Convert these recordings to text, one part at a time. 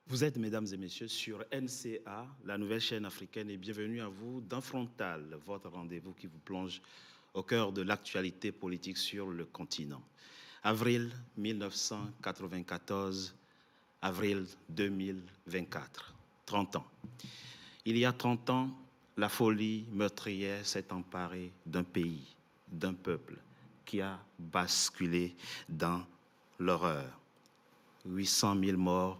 Vous êtes, mesdames et messieurs, sur NCA, la nouvelle chaîne africaine, et bienvenue à vous dans Frontal, votre rendez-vous qui vous plonge au cœur de l'actualité politique sur le continent. Avril 1994, avril 2024, 30 ans. Il y a 30 ans, la folie meurtrière s'est emparée d'un pays, d'un peuple qui a basculé dans l'horreur. 800 000 morts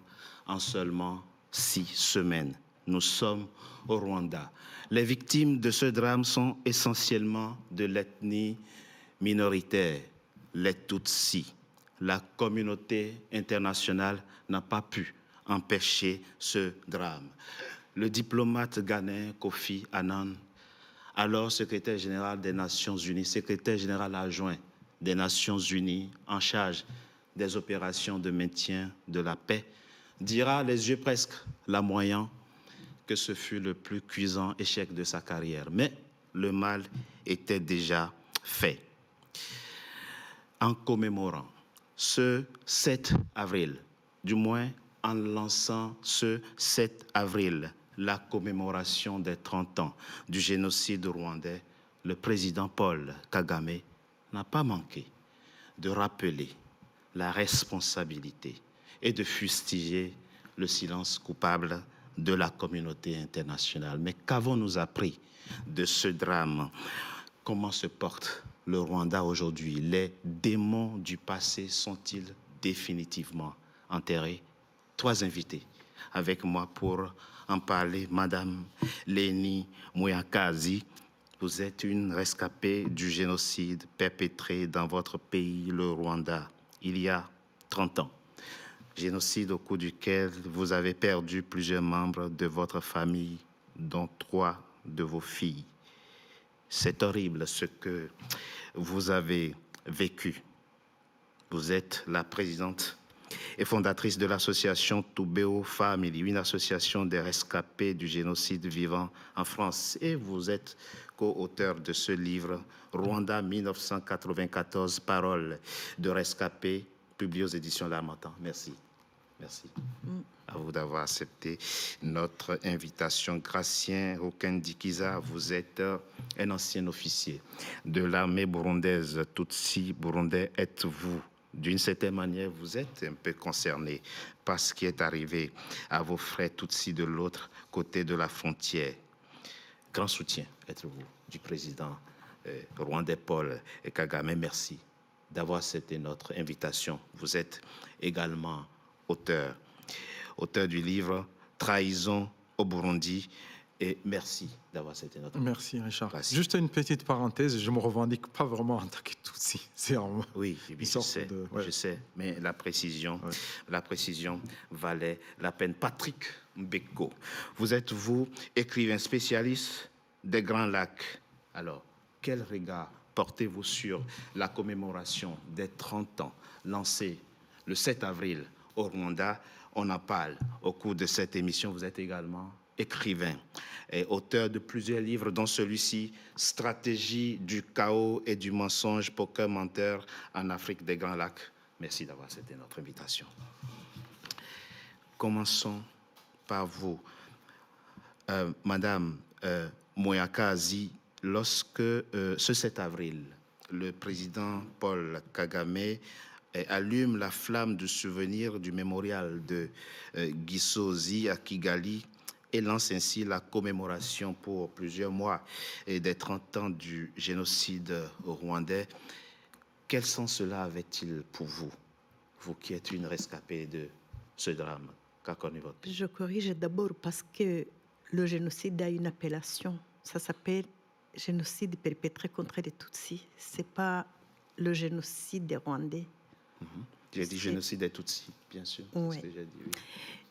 en seulement 6 semaines. Nous sommes au Rwanda. Les victimes de ce drame sont essentiellement de l'ethnie minoritaire, les Tutsis. La communauté internationale n'a pas pu empêcher ce drame. Le diplomate ghanéen Kofi Annan, alors secrétaire général des Nations Unies, secrétaire général adjoint des Nations Unies en charge des opérations de maintien de la paix, dira les yeux presque larmoyants que ce fut le plus cuisant échec de sa carrière. Mais le mal était déjà fait. En commémorant ce 7 avril, du moins en lançant ce 7 avril, la commémoration des 30 ans du génocide rwandais, le président Paul Kagame n'a pas manqué de rappeler la responsabilité et de fustiger le silence coupable de la communauté internationale. Mais qu'avons-nous appris de ce drame? Comment se porte le Rwanda aujourd'hui? Les démons du passé sont-ils définitivement enterrés? 3 invités avec moi pour en parler. Madame Lénie Muyakazi, vous êtes une rescapée du génocide perpétré dans votre pays, le Rwanda, il y a 30 ans. Génocide au cours duquel vous avez perdu plusieurs membres de votre famille, dont 3 de vos filles. C'est horrible ce que vous avez vécu. Vous êtes la présidente et fondatrice de l'association Toubéo Family, une association des rescapés du génocide vivant en France. Et vous êtes co-auteur de ce livre, Rwanda 1994, Paroles de rescapés, publié aux éditions L'Harmattan. Merci. Merci à vous d'avoir accepté notre invitation. Gratien Okendikiza, vous êtes un ancien officier de l'armée burundaise. Tutsi burundais êtes-vous? D'une certaine manière, vous êtes un peu concerné par ce qui est arrivé à vos frères Tutsi de l'autre côté de la frontière. Grand soutien, êtes-vous, du président rwandais Paul Kagame. Merci d'avoir accepté notre invitation. Vous êtes également auteur du livre Trahison au Burundi. Et merci d'avoir accepté notre Merci Richard. Merci. Juste une petite parenthèse, je ne me revendique pas vraiment en tant que Tutsi. Oui, je sais, mais la précision valait la peine. Patrick Mbeko, vous êtes, écrivain spécialiste des Grands Lacs. Alors, quel regard portez-vous sur la commémoration des 30 ans lancée le 7 avril au Rwanda? On en parle au cours de cette émission. Vous êtes également écrivain et auteur de plusieurs livres, dont celui-ci, Stratégie du chaos et du mensonge, poker menteur en Afrique des Grands Lacs. Merci d'avoir accepté notre invitation. Commençons par vous. Madame Muyakazi, lorsque ce 7 avril, le président Paul Kagame allume la flamme du souvenir du mémorial de Gisozi à Kigali et lance ainsi la commémoration pour plusieurs mois des 30 ans du génocide rwandais. Quel sens cela avait-il pour vous, vous qui êtes une rescapée de ce drame? Je corrige d'abord parce que le génocide a une appellation. Ça s'appelle génocide perpétré contre les Tutsis. Ce n'est pas le génocide des Rwandais. J'ai dit génocide des Tutsis, bien sûr. Oui. C'est ce que j'ai dit, oui.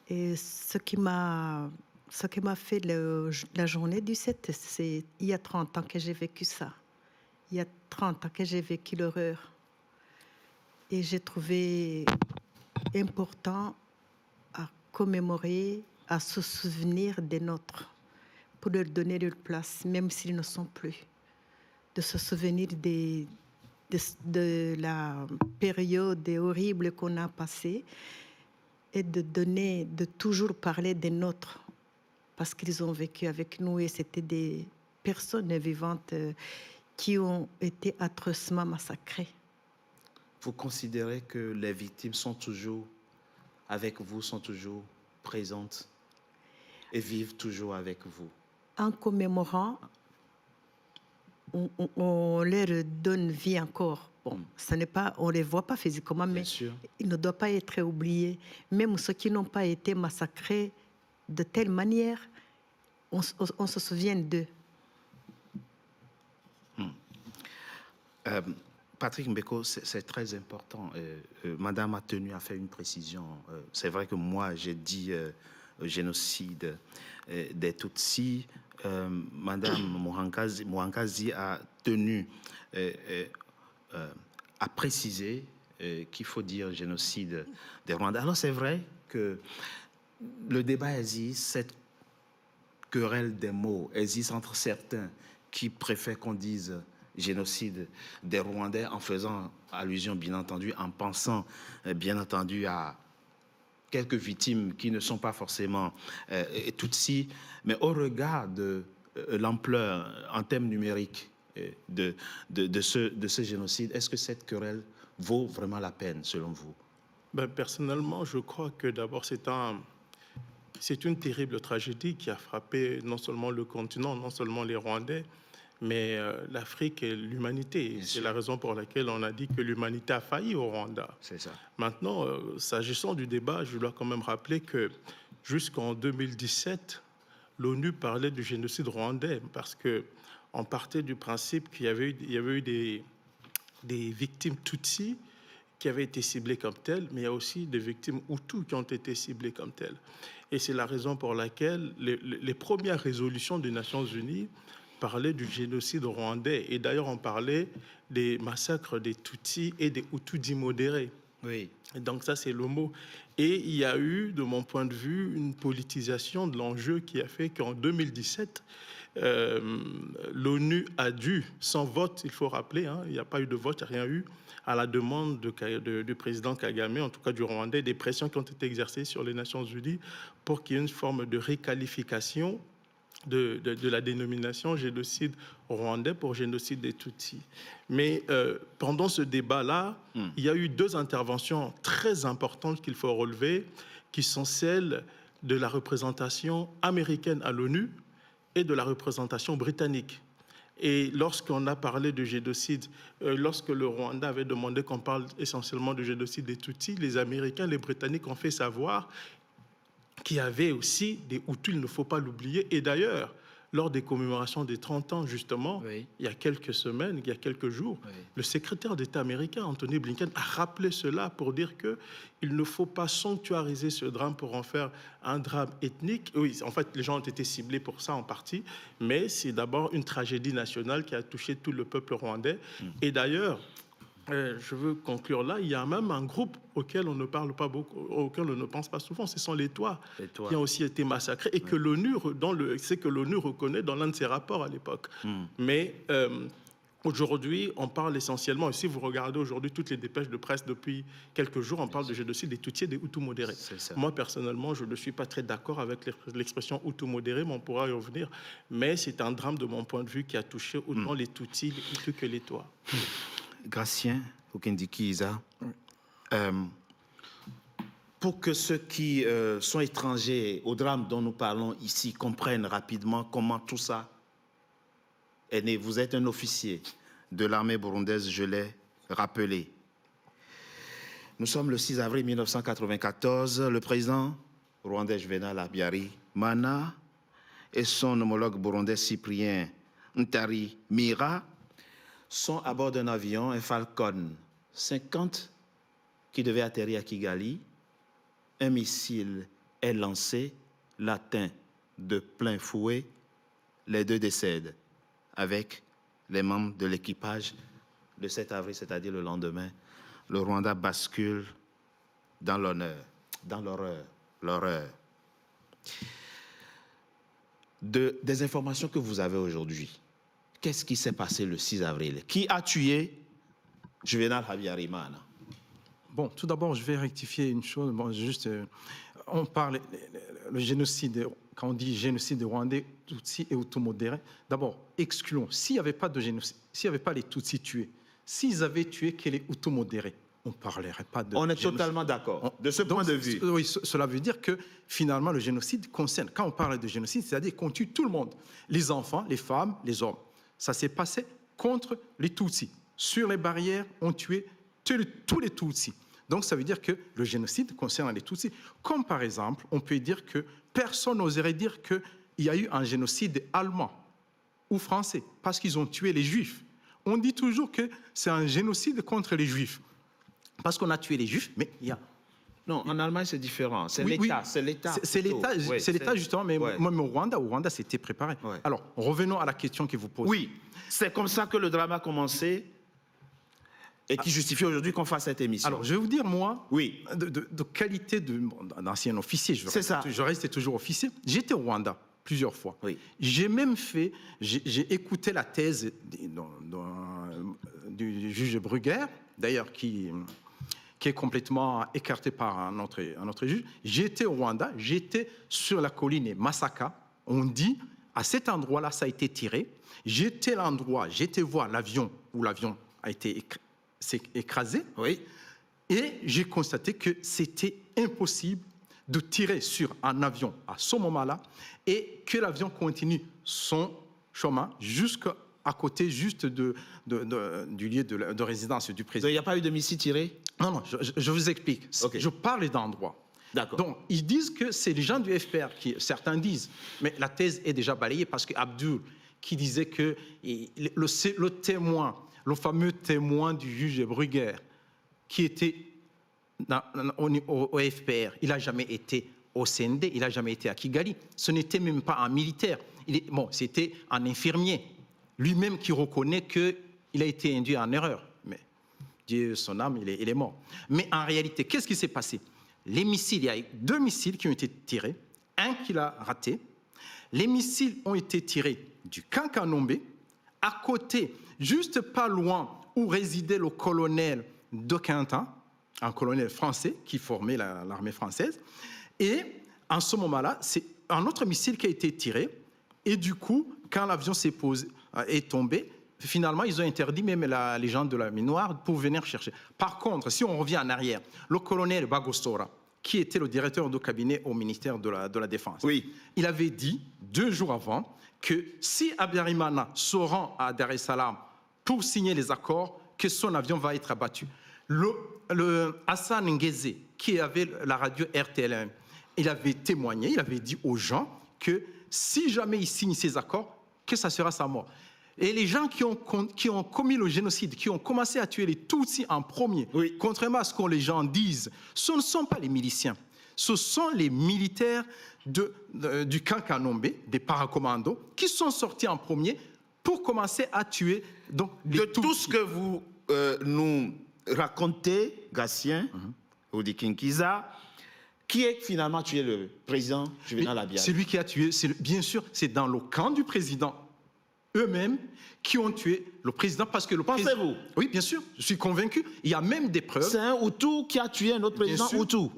Et ce qui m'a fait la journée du 7, c'est il y a 30 ans que j'ai vécu ça. Il y a 30 ans que j'ai vécu l'horreur. Et j'ai trouvé important à commémorer, à se souvenir des nôtres, pour leur donner leur place, même s'ils ne sont plus. De se souvenir de la période horrible qu'on a passée et de toujours parler des nôtres, parce qu'ils ont vécu avec nous et c'était des personnes vivantes qui ont été atrocement massacrées. Vous considérez que les victimes sont toujours avec vous, sont toujours présentes et vivent toujours avec vous? En commémorant, on leur donne vie encore. Bon, on ne les voit pas physiquement, mais ils ne doivent pas être oubliés. Même ceux qui n'ont pas été massacrés de telle manière, on se souvient d'eux. Patrick Mbeko, c'est très important. Madame a tenu à faire une précision. C'est vrai que moi, j'ai dit génocide des Tutsis. Madame Mouangazi a tenu à préciser qu'il faut dire génocide des Rwandais. Alors c'est vrai que le débat existe, cette querelle des mots existe entre certains qui préfèrent qu'on dise génocide des Rwandais en faisant allusion, bien entendu, en pensant, bien entendu, à quelques victimes qui ne sont pas forcément Tutsis, mais au regard de l'ampleur en termes numériques de ce génocide, est-ce que cette querelle vaut vraiment la peine, selon vous? Personnellement, je crois que d'abord, c'est une terrible tragédie qui a frappé non seulement le continent, non seulement les Rwandais, mais l'Afrique et l'humanité. C'est la raison pour laquelle on a dit que l'humanité a failli au Rwanda. C'est ça. Maintenant, s'agissant du débat, je dois quand même rappeler que jusqu'en 2017, l'ONU parlait du génocide rwandais parce qu'on partait du principe qu'il y avait eu des victimes Tutsis qui avaient été ciblées comme telles, mais il y a aussi des victimes Hutus qui ont été ciblées comme telles. Et c'est la raison pour laquelle les premières résolutions des Nations Unies parlaient du génocide rwandais. Et d'ailleurs, on parlait des massacres des Tutsis et des Hutus dits modérés. Oui. Et donc ça, c'est le mot. Et il y a eu, de mon point de vue, une politisation de l'enjeu qui a fait qu'en 2017, l'ONU a dû, sans vote, il faut rappeler, il n'y a pas eu de vote, il n'y a rien eu, à la demande du président Kagame, en tout cas du Rwandais, des pressions qui ont été exercées sur les Nations Unies pour qu'il y ait une forme de réqualification de la dénomination génocide rwandais pour génocide des Tutsis. Mais pendant ce débat-là, il y a eu deux interventions très importantes qu'il faut relever, qui sont celles de la représentation américaine à l'ONU et de la représentation britannique. Et lorsqu'on a parlé de génocide, lorsque le Rwanda avait demandé qu'on parle essentiellement de génocide des Tutsis, les Américains, les Britanniques ont fait savoir qu'il y avait aussi des Hutus, il ne faut pas l'oublier. Et d'ailleurs, lors des commémorations des 30 ans, justement, il y a quelques semaines, il y a quelques jours, le secrétaire d'État américain, Anthony Blinken, a rappelé cela pour dire qu'il ne faut pas sanctuariser ce drame pour en faire un drame ethnique. Oui, en fait, les gens ont été ciblés pour ça en partie, mais c'est d'abord une tragédie nationale qui a touché tout le peuple rwandais. Et d'ailleurs, je veux conclure là, il y a même un groupe auquel on ne parle pas beaucoup, auquel on ne pense pas souvent, ce sont les Touaregs qui ont aussi été massacrés et que l'ONU reconnaît dans l'un de ses rapports à l'époque. Mais aujourd'hui, on parle essentiellement, et si vous regardez aujourd'hui toutes les dépêches de presse depuis quelques jours, on parle de génocide des Tutsis et des Hutus modérés. Moi, personnellement, je ne suis pas très d'accord avec l'expression Hutu modéré, mais on pourra y revenir. Mais c'est un drame de mon point de vue qui a touché autant les Tutsis, les Hutus que les Touaregs. Gratien Okendikiza, pour que ceux qui sont étrangers au drame dont nous parlons ici comprennent rapidement comment tout ça est né. Vous êtes un officier de l'armée burundaise, je l'ai rappelé. Nous sommes le 6 avril 1994. Le président rwandais Juvenal Habyarimana et son homologue burundais Cyprien Ntaryamira sont à bord d'un avion, un Falcon 50, qui devait atterrir à Kigali. Un missile est lancé, l'atteint de plein fouet. Les deux décèdent avec les membres de l'équipage. Le 7 avril, c'est-à-dire le lendemain, le Rwanda bascule dans l'horreur. Des informations que vous avez aujourd'hui, qu'est-ce qui s'est passé le 6 avril? Qui a tué Juvenal Habyarimana? Bon, tout d'abord, je vais rectifier une chose. Bon, juste, on parle le génocide. Quand on dit génocide rwandais, Tutsi et Hutu modérés, d'abord, excluons. S'il n'y avait pas de génocide, s'il n'y avait pas les Tutsis tués, s'ils avaient tué que les Hutus modérés, on ne parlerait pas de On est génocide. totalement d'accord. De ce point de vue. Oui, cela veut dire que finalement, le génocide concerne, quand on parle de génocide, c'est-à-dire qu'on tue tout le monde, les enfants, les femmes, les hommes. Ça s'est passé contre les Tutsis. Sur les barrières, on tuait tous les Tutsis. Donc, ça veut dire que le génocide concerne les Tutsis. Comme par exemple, on peut dire que personne n'oserait dire qu'il y a eu un génocide allemand ou français parce qu'ils ont tué les Juifs. On dit toujours que c'est un génocide contre les Juifs parce qu'on a tué les Juifs, mais il y a... Non, en Allemagne, c'est différent. C'est Oui, l'État. oui. C'est l'État. C'est l'État, Oui, c'est l'État justement, mais ouais. même au Rwanda, c'était préparé. Ouais. Alors, revenons à la question que vous posez. Oui, c'est comme ça que le drame a commencé et qui justifie aujourd'hui qu'on fasse cette émission. Alors, je vais vous dire, moi, oui. de qualité d'ancien officier, je reste toujours officier. J'étais au Rwanda plusieurs fois. Oui. J'ai même fait, j'ai écouté la thèse du juge Brugger, d'ailleurs, qui est complètement écarté par un autre juge. J'étais au Rwanda, j'étais sur la colline Masaka. On dit, à cet endroit-là, ça a été tiré. J'étais voir l'avion où l'avion s'est écrasé. Oui. Et j'ai constaté que c'était impossible de tirer sur un avion à ce moment-là et que l'avion continue son chemin jusqu'à côté juste du lieu de résidence du président. Il n'y a pas eu de missile tiré? Non, je vous explique. Okay. Je parle d'endroit. D'accord. Donc, ils disent que c'est les gens du FPR certains disent, mais la thèse est déjà balayée parce qu'Abdul, qui disait que le témoin, le fameux témoin du juge Brugger, qui était au FPR, il n'a jamais été au CND, il n'a jamais été à Kigali. Ce n'était même pas un militaire. C'était un infirmier. Lui-même qui reconnaît qu'il a été induit en erreur. Mais Dieu, son âme, il est mort. Mais en réalité, qu'est-ce qui s'est passé? Les missiles, il y a 2 missiles qui ont été tirés, un qui l'a raté. Les missiles ont été tirés du camp Kanombe, à côté, juste pas loin, où résidait le colonel de Quintin, un colonel français qui formait l'armée française. Et en ce moment-là, c'est un autre missile qui a été tiré. Et du coup, quand l'avion est tombé, finalement, ils ont interdit même les gens de la mine noire pour venir chercher. Par contre, si on revient en arrière, le colonel Bagosora, qui était le directeur de cabinet au ministère de la Défense, oui. Il avait dit 2 jours avant que si Abiyarimana se rend à Dar es Salaam pour signer les accords, que son avion va être abattu. Le Hassan Ngeze, qui avait la radio RTL1, il avait témoigné, il avait dit aux gens que si jamais il signe ces accords, que ça sera sa mort. Et les gens qui ont commis le génocide, qui ont commencé à tuer les Tutsis en premier, oui. Contrairement à ce que les gens disent, ce ne sont pas les miliciens, ce sont les militaires du camp Kanombe, des paracommandos, qui sont sortis en premier pour commencer à tuer donc, les Tutsis. Tout ce que vous nous racontez, Gatien, Odi Kinkiza, qui est finalement tué le président Juvenal Abiad? C'est lui qui a tué, bien sûr, c'est dans le camp du président eux-mêmes qui ont tué le président parce que le président... Pensez-vous? Oui, bien sûr, je suis convaincu. Il y a même des preuves. C'est un Hutu qui a tué un autre président Hutu?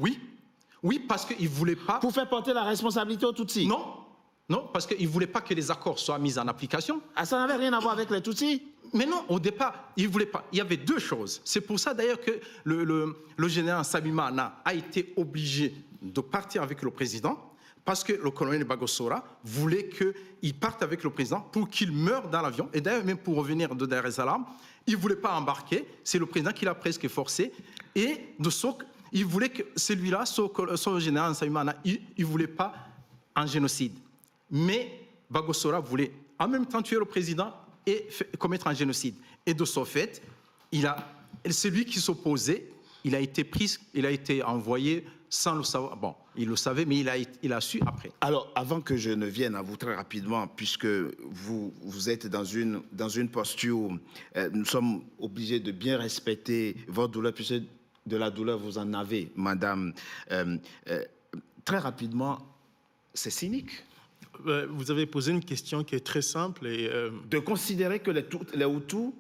Oui, parce qu'il ne voulait pas... Pour faire porter la responsabilité aux Tutsis? Non, parce qu'il ne voulait pas que les accords soient mis en application. Ah, ça n'avait rien à voir avec les Tutsis? Mais non, au départ, il ne voulait pas. Il y avait 2 choses. C'est pour ça d'ailleurs que le général Sabimana a été obligé de partir avec le président parce que le colonel Bagosora voulait qu'il parte avec le président pour qu'il meure dans l'avion. Et d'ailleurs, même pour revenir de Dar es Salaam, il ne voulait pas embarquer. C'est le président qui l'a presque forcé. Et il voulait que celui-là, ce général Sabimana, il ne voulait pas un génocide. Mais Bagosora voulait en même temps tuer le président et commettre un génocide. Et de ce fait, celui qui s'opposait, il a été envoyé sans le savoir. Bon, il le savait, mais il a su après. Alors, avant que je ne vienne à vous très rapidement, puisque vous êtes dans une posture où nous sommes obligés de bien respecter votre douleur, puisque de la douleur, vous en avez, madame. Très rapidement, c'est cynique. Vous avez posé une question qui est très simple. Et, de considérer que les Hutus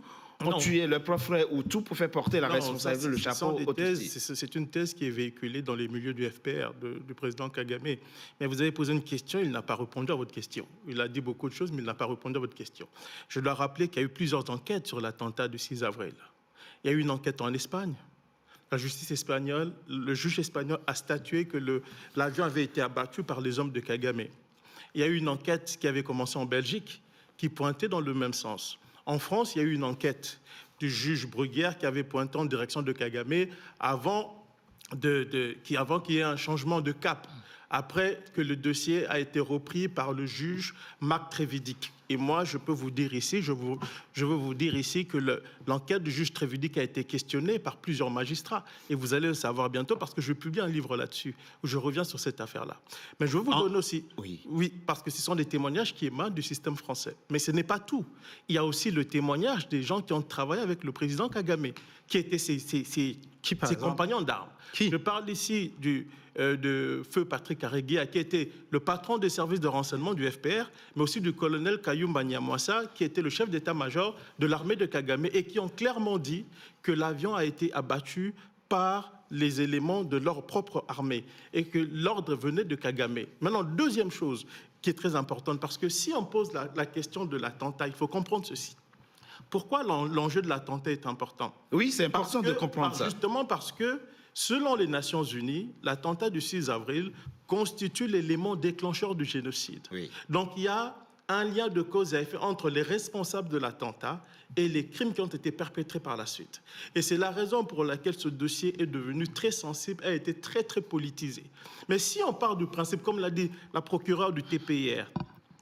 ont Non. tué leur propre frère ou tout pour faire porter la Non, responsabilité, ça, le ce chapeau sont des au thèses, Tutsi. c'est une thèse qui est véhiculée dans les milieux du FPR, du président Kagame. Mais vous avez posé une question, il n'a pas répondu à votre question. Il a dit beaucoup de choses, mais il n'a pas répondu à votre question. Je dois rappeler qu'il y a eu plusieurs enquêtes sur l'attentat du 6 avril. Il y a eu une enquête en Espagne. La justice espagnole, le juge espagnol a statué que l'avion avait été abattu par les hommes de Kagame. Il y a eu une enquête qui avait commencé en Belgique, qui pointait dans le même sens. En France, il y a eu une enquête du juge Bruguière qui avait pointé en direction de Kagame avant qu'il y ait un changement de cap, après que le dossier a été repris par le juge Marc Trévidic. Et moi, je peux vous dire ici, je veux vous dire ici que l'enquête du juge Trévidic a été questionnée par plusieurs magistrats. Et vous allez le savoir bientôt parce que je vais publier un livre là-dessus où je reviens sur cette affaire-là. Mais je veux vous donner aussi... Oui, parce que ce sont des témoignages qui émanent du système français. Mais ce n'est pas tout. Il y a aussi le témoignage des gens qui ont travaillé avec le président Kagame, qui étaient ses compagnons d'armes. Je parle ici de feu Patrick Karégué, qui était le patron des services de renseignement du FPR, mais aussi du colonel Kayumba Nyamwasa, qui était le chef d'état-major de l'armée de Kagame, et qui ont clairement dit que l'avion a été abattu par les éléments de leur propre armée et que l'ordre venait de Kagame. Maintenant, deuxième chose qui est très importante, parce que si on pose la question de l'attentat, il faut comprendre ceci. Pourquoi l'enjeu de l'attentat est important? Oui, c'est important de comprendre ça. Justement parce que, selon les Nations Unies, l'attentat du 6 avril constitue l'élément déclencheur du génocide. Oui. Donc il y a un lien de cause à effet entre les responsables de l'attentat et les crimes qui ont été perpétrés par la suite. Et c'est la raison pour laquelle ce dossier est devenu très sensible, a été très, très politisé. Mais si on part du principe, comme l'a dit la procureure du TPIR,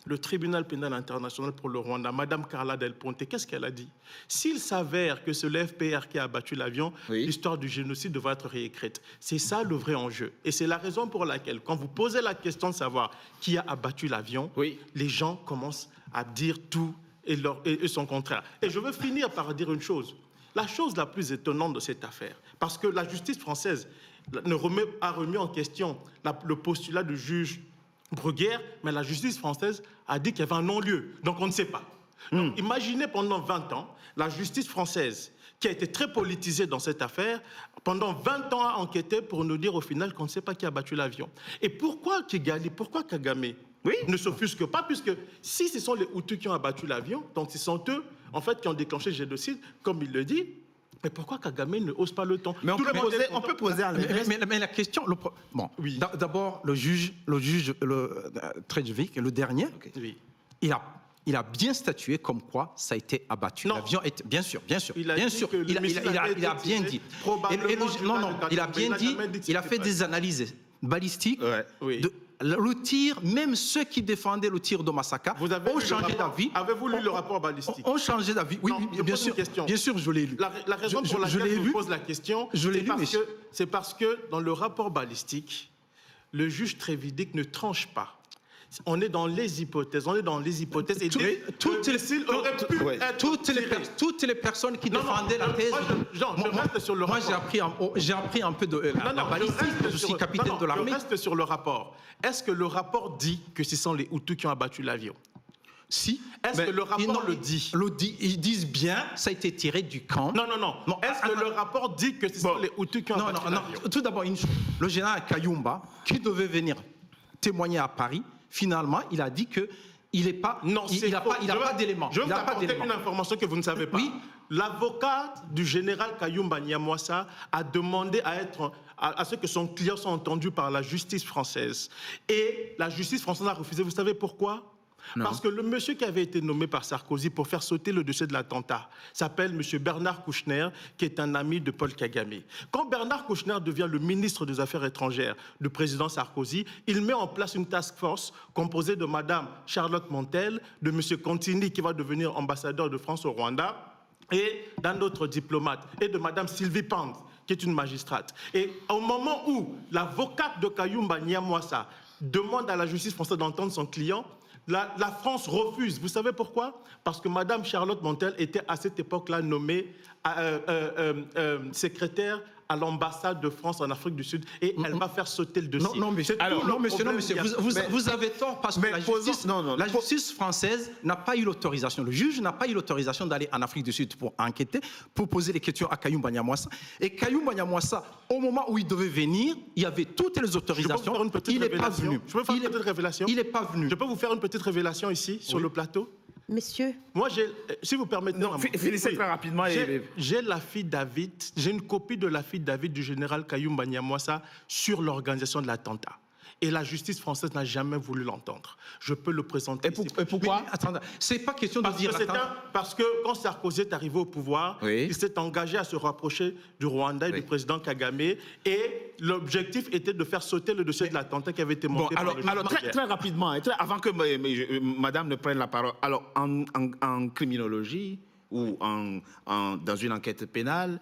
le tribunal pénal international pour le Rwanda, Madame Carla Del Ponte, qu'est-ce qu'elle a dit? S'il s'avère que c'est le FPR qui a abattu l'avion, l'histoire du génocide devra être réécrite. C'est ça le vrai enjeu. Et c'est la raison pour laquelle, quand vous posez la question de savoir qui a abattu l'avion, les gens commencent à dire tout et son contraire. Et je veux finir par dire une chose. La chose la plus étonnante de cette affaire, parce que la justice française a remis en question le postulat du juge Bruguière, mais la justice française a dit qu'il y avait un non-lieu. Donc on ne sait pas. Donc, imaginez pendant 20 ans, la justice française, qui a été très politisée dans cette affaire, pendant 20 ans a enquêté pour nous dire au final qu'on ne sait pas qui a battu l'avion. Et pourquoi Kigali, pourquoi Kagame ne s'offusque pas, puisque si ce sont les Hutus qui ont abattu l'avion, donc ce sont eux, en fait, qui ont déclenché le génocide, comme il le dit. Mais pourquoi Kagame ne hause pas le temps? Mais on peut poser à mais la question... D'abord, le juge Trévidic, le dernier, il a bien statué comme quoi ça a été abattu. L'avion est... Bien sûr. Il a bien dit. Il a fait des analyses balistiques. Le tir, même ceux qui défendaient le tir de Massacre ont changé d'avis. Avez-vous lu le rapport balistique? Ont changé d'avis. Oui, bien sûr. Bien sûr, je l'ai lu. La raison pour laquelle je vous pose la question, c'est parce que dans le rapport balistique, le juge Trévidic ne tranche pas. On est dans les hypothèses. Et toutes les personnes qui défendaient la thèse. Moi, j'ai appris un peu de la balistique. Je suis capitaine de l'armée. Je reste sur le rapport. Est-ce que le rapport dit que ce sont les Hutus qui ont abattu l'avion? Si. Est-ce que le rapport le dit? Ils disent bien, ça a été tiré du camp. Non. Est-ce que le rapport dit que ce sont les Hutus qui ont abattu l'avion? Tout d'abord, le général Kayumba, qui devait venir témoigner à Paris, finalement, il a dit que il n'a pas d'éléments. Je vais vous apporter une information que vous ne savez pas. L'avocat du général Kayumba Nyamwasa a demandé à ce que son client soit entendu par la justice française. Et la justice française a refusé. Vous savez pourquoi? Parce que le monsieur qui avait été nommé par Sarkozy pour faire sauter le dossier de l'attentat s'appelle monsieur Bernard Kouchner, qui est un ami de Paul Kagame. Quand Bernard Kouchner devient le ministre des Affaires étrangères du président Sarkozy, il met en place une task force composée de madame Charlotte Montel, de monsieur Contini, qui va devenir ambassadeur de France au Rwanda, et d'un autre diplomate, et de madame Sylvie Pand, qui est une magistrate. Et au moment où l'avocate de Kayumba Nyamwasa demande à la justice française d'entendre son client, la France refuse. Vous savez pourquoi? Parce que Madame Charlotte Montel était à cette époque-là nommée secrétaire à l'ambassade de France en Afrique du Sud et elle va faire sauter le dossier. Non, monsieur, vous avez tort parce que la justice française n'a pas eu l'autorisation. Le juge n'a pas eu l'autorisation d'aller en Afrique du Sud pour enquêter, pour poser les questions à Kayumba Nyamwasa. Et Kayumba Nyamwasa, au moment où il devait venir, il y avait toutes les autorisations. Il n'est pas venu. Je peux vous faire une petite révélation? Il n'est pas venu. Je peux vous faire une petite révélation ici, sur le plateau? Monsieur. Moi, si vous permettez... Non, finissez très rapidement. J'ai la fille David, j'ai une copie de la fille David du général Kayumba Nyamwasa sur l'organisation de l'attentat. Et la justice française n'a jamais voulu l'entendre. Je peux le présenter. Et pourquoi? Attendez, c'est pas question de dire... Parce que quand Sarkozy est arrivé au pouvoir, il s'est engagé à se rapprocher du Rwanda et du président Kagame. Et l'objectif était de faire sauter le dossier de l'attentat qui avait été monté par le juge. Alors très rapidement, avant que madame ne prenne la parole. Alors, en criminologie ou dans une enquête pénale,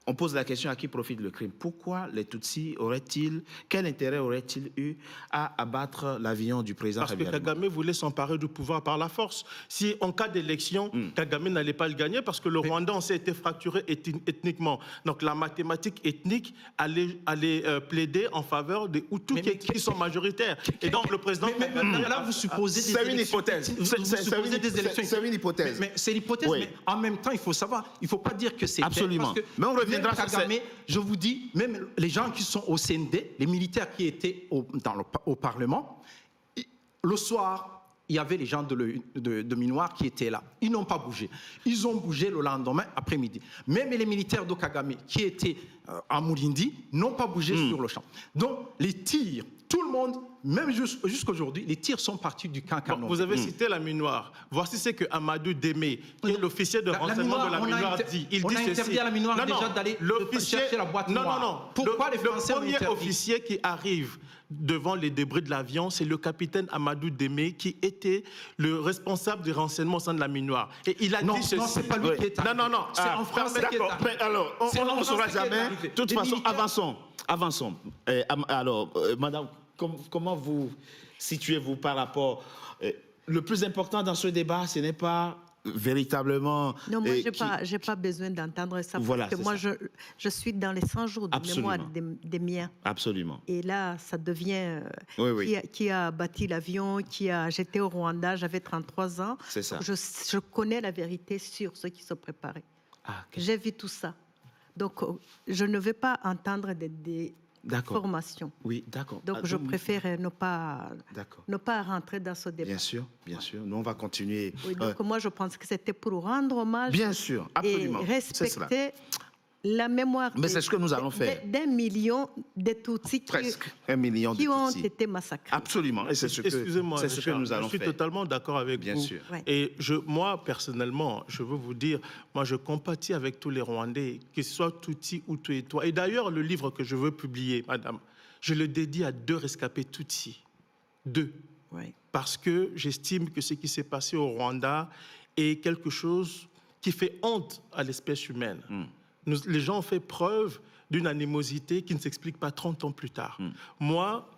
on pose la question à qui profite le crime. Pourquoi les Tutsis quel intérêt auraient-ils eu à abattre l'avion du président Parce que Kagame voulait s'emparer du pouvoir par la force. Si en cas d'élection, Kagame n'allait pas le gagner parce que le Rwanda s'est été fracturé ethniquement. Donc la mathématique ethnique allait plaider en faveur des Hutus qui sont majoritaires. Et donc le président... là, vous supposez des élections. C'est une hypothèse. C'est une hypothèse. Mais c'est l'hypothèse, mais en même temps, il faut savoir, il ne faut pas dire que c'est... Absolument. Mais on Kagame, je vous dis, même les gens qui sont au CND, les militaires qui étaient au Parlement, le soir, il y avait les gens de Minoir qui étaient là. Ils n'ont pas bougé. Ils ont bougé le lendemain après-midi. Même les militaires de Kagame qui étaient à Moulindi n'ont pas bougé sur le champ. Donc, les tirs, tout le monde, même jusqu'aujourd'hui, les tirs sont partis du camp Canon. Vous avez cité la Minoire. Voici ce que Amadou Démé, qui est l'officier de renseignement de la Minoire, dit. Il dit ceci. On a interdit à la Minoire déjà d'aller chercher la boîte noire. Non. Pourquoi les Français ont interdit? Le premier officier qui arrive devant les débris de l'avion, c'est le capitaine Amadou Démé, qui était le responsable du renseignement au sein de la Minoire. Et il a dit ceci. Non, c'est pas lui qui est arrivé. Non. C'est en France qui est arrivé. Mais alors, on ne saura jamais. De toute façon, avançons. Alors, madame, comment vous situez-vous par rapport... le plus important dans ce débat, ce n'est pas véritablement... Non, moi, je n'ai pas besoin d'entendre ça. Voilà, parce que moi, je suis dans les 100 jours de mémoire des miens. Absolument. Et là, ça devient... Qui a bâti l'avion, j'étais au Rwanda, j'avais 33 ans. C'est ça. Je connais la vérité sur ceux qui se préparaient. J'ai vu tout ça. Donc, je ne veux pas entendre des formations. Oui, d'accord. Donc, je préfère ne pas rentrer dans ce débat. Bien sûr. Nous, on va continuer. Oui, donc, moi, je pense que c'était pour rendre hommage. Bien sûr, absolument. Et respecter la mémoire. Mais c'est ce que nous allons faire. D'un million de Tutsis qui ont été massacrés. Absolument. Et c'est ce que nous allons faire. Je suis totalement d'accord avec vous. Bien sûr. Ouais. Et moi, personnellement, je veux vous dire, moi, je compatis avec tous les Rwandais, qu'ils soient Tutsis ou Tuétois. Et d'ailleurs, le livre que je veux publier, madame, je le dédie à 2 rescapés Tutsis. 2. Ouais. Parce que j'estime que ce qui s'est passé au Rwanda est quelque chose qui fait honte à l'espèce humaine. Les gens ont fait preuve d'une animosité qui ne s'explique pas 30 ans plus tard. Moi,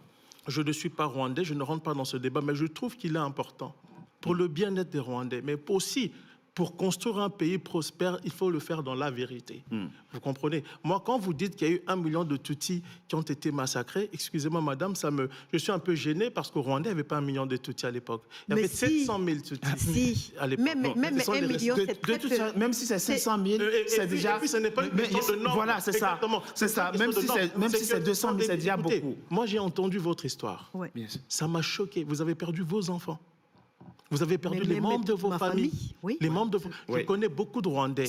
je ne suis pas rwandais, je ne rentre pas dans ce débat, mais je trouve qu'il est important pour le bien-être des Rwandais, mais aussi pour construire un pays prospère, il faut le faire dans la vérité. Vous comprenez? Moi, quand vous dites qu'il y a eu 1 million de Tutsis qui ont été massacrés, excusez-moi, madame, je suis un peu gêné parce qu'au Rwanda, il n'y avait pas 1 million de Tutsis à l'époque. Il y avait 700 000 Tutsis à l'époque. Même 1 million, c'est très peu. Même si c'est 500 000, c'est déjà... Et puis, ce n'est pas une question de nombre. Voilà, c'est ça. C'est ça. Même si c'est 200 000, c'est déjà beaucoup. Moi, j'ai entendu votre histoire. Ouais. Ça m'a choqué. Vous avez perdu vos enfants. Vous avez perdu les membres de vos familles. Oui. Les membres de vos... Je connais beaucoup de Rwandais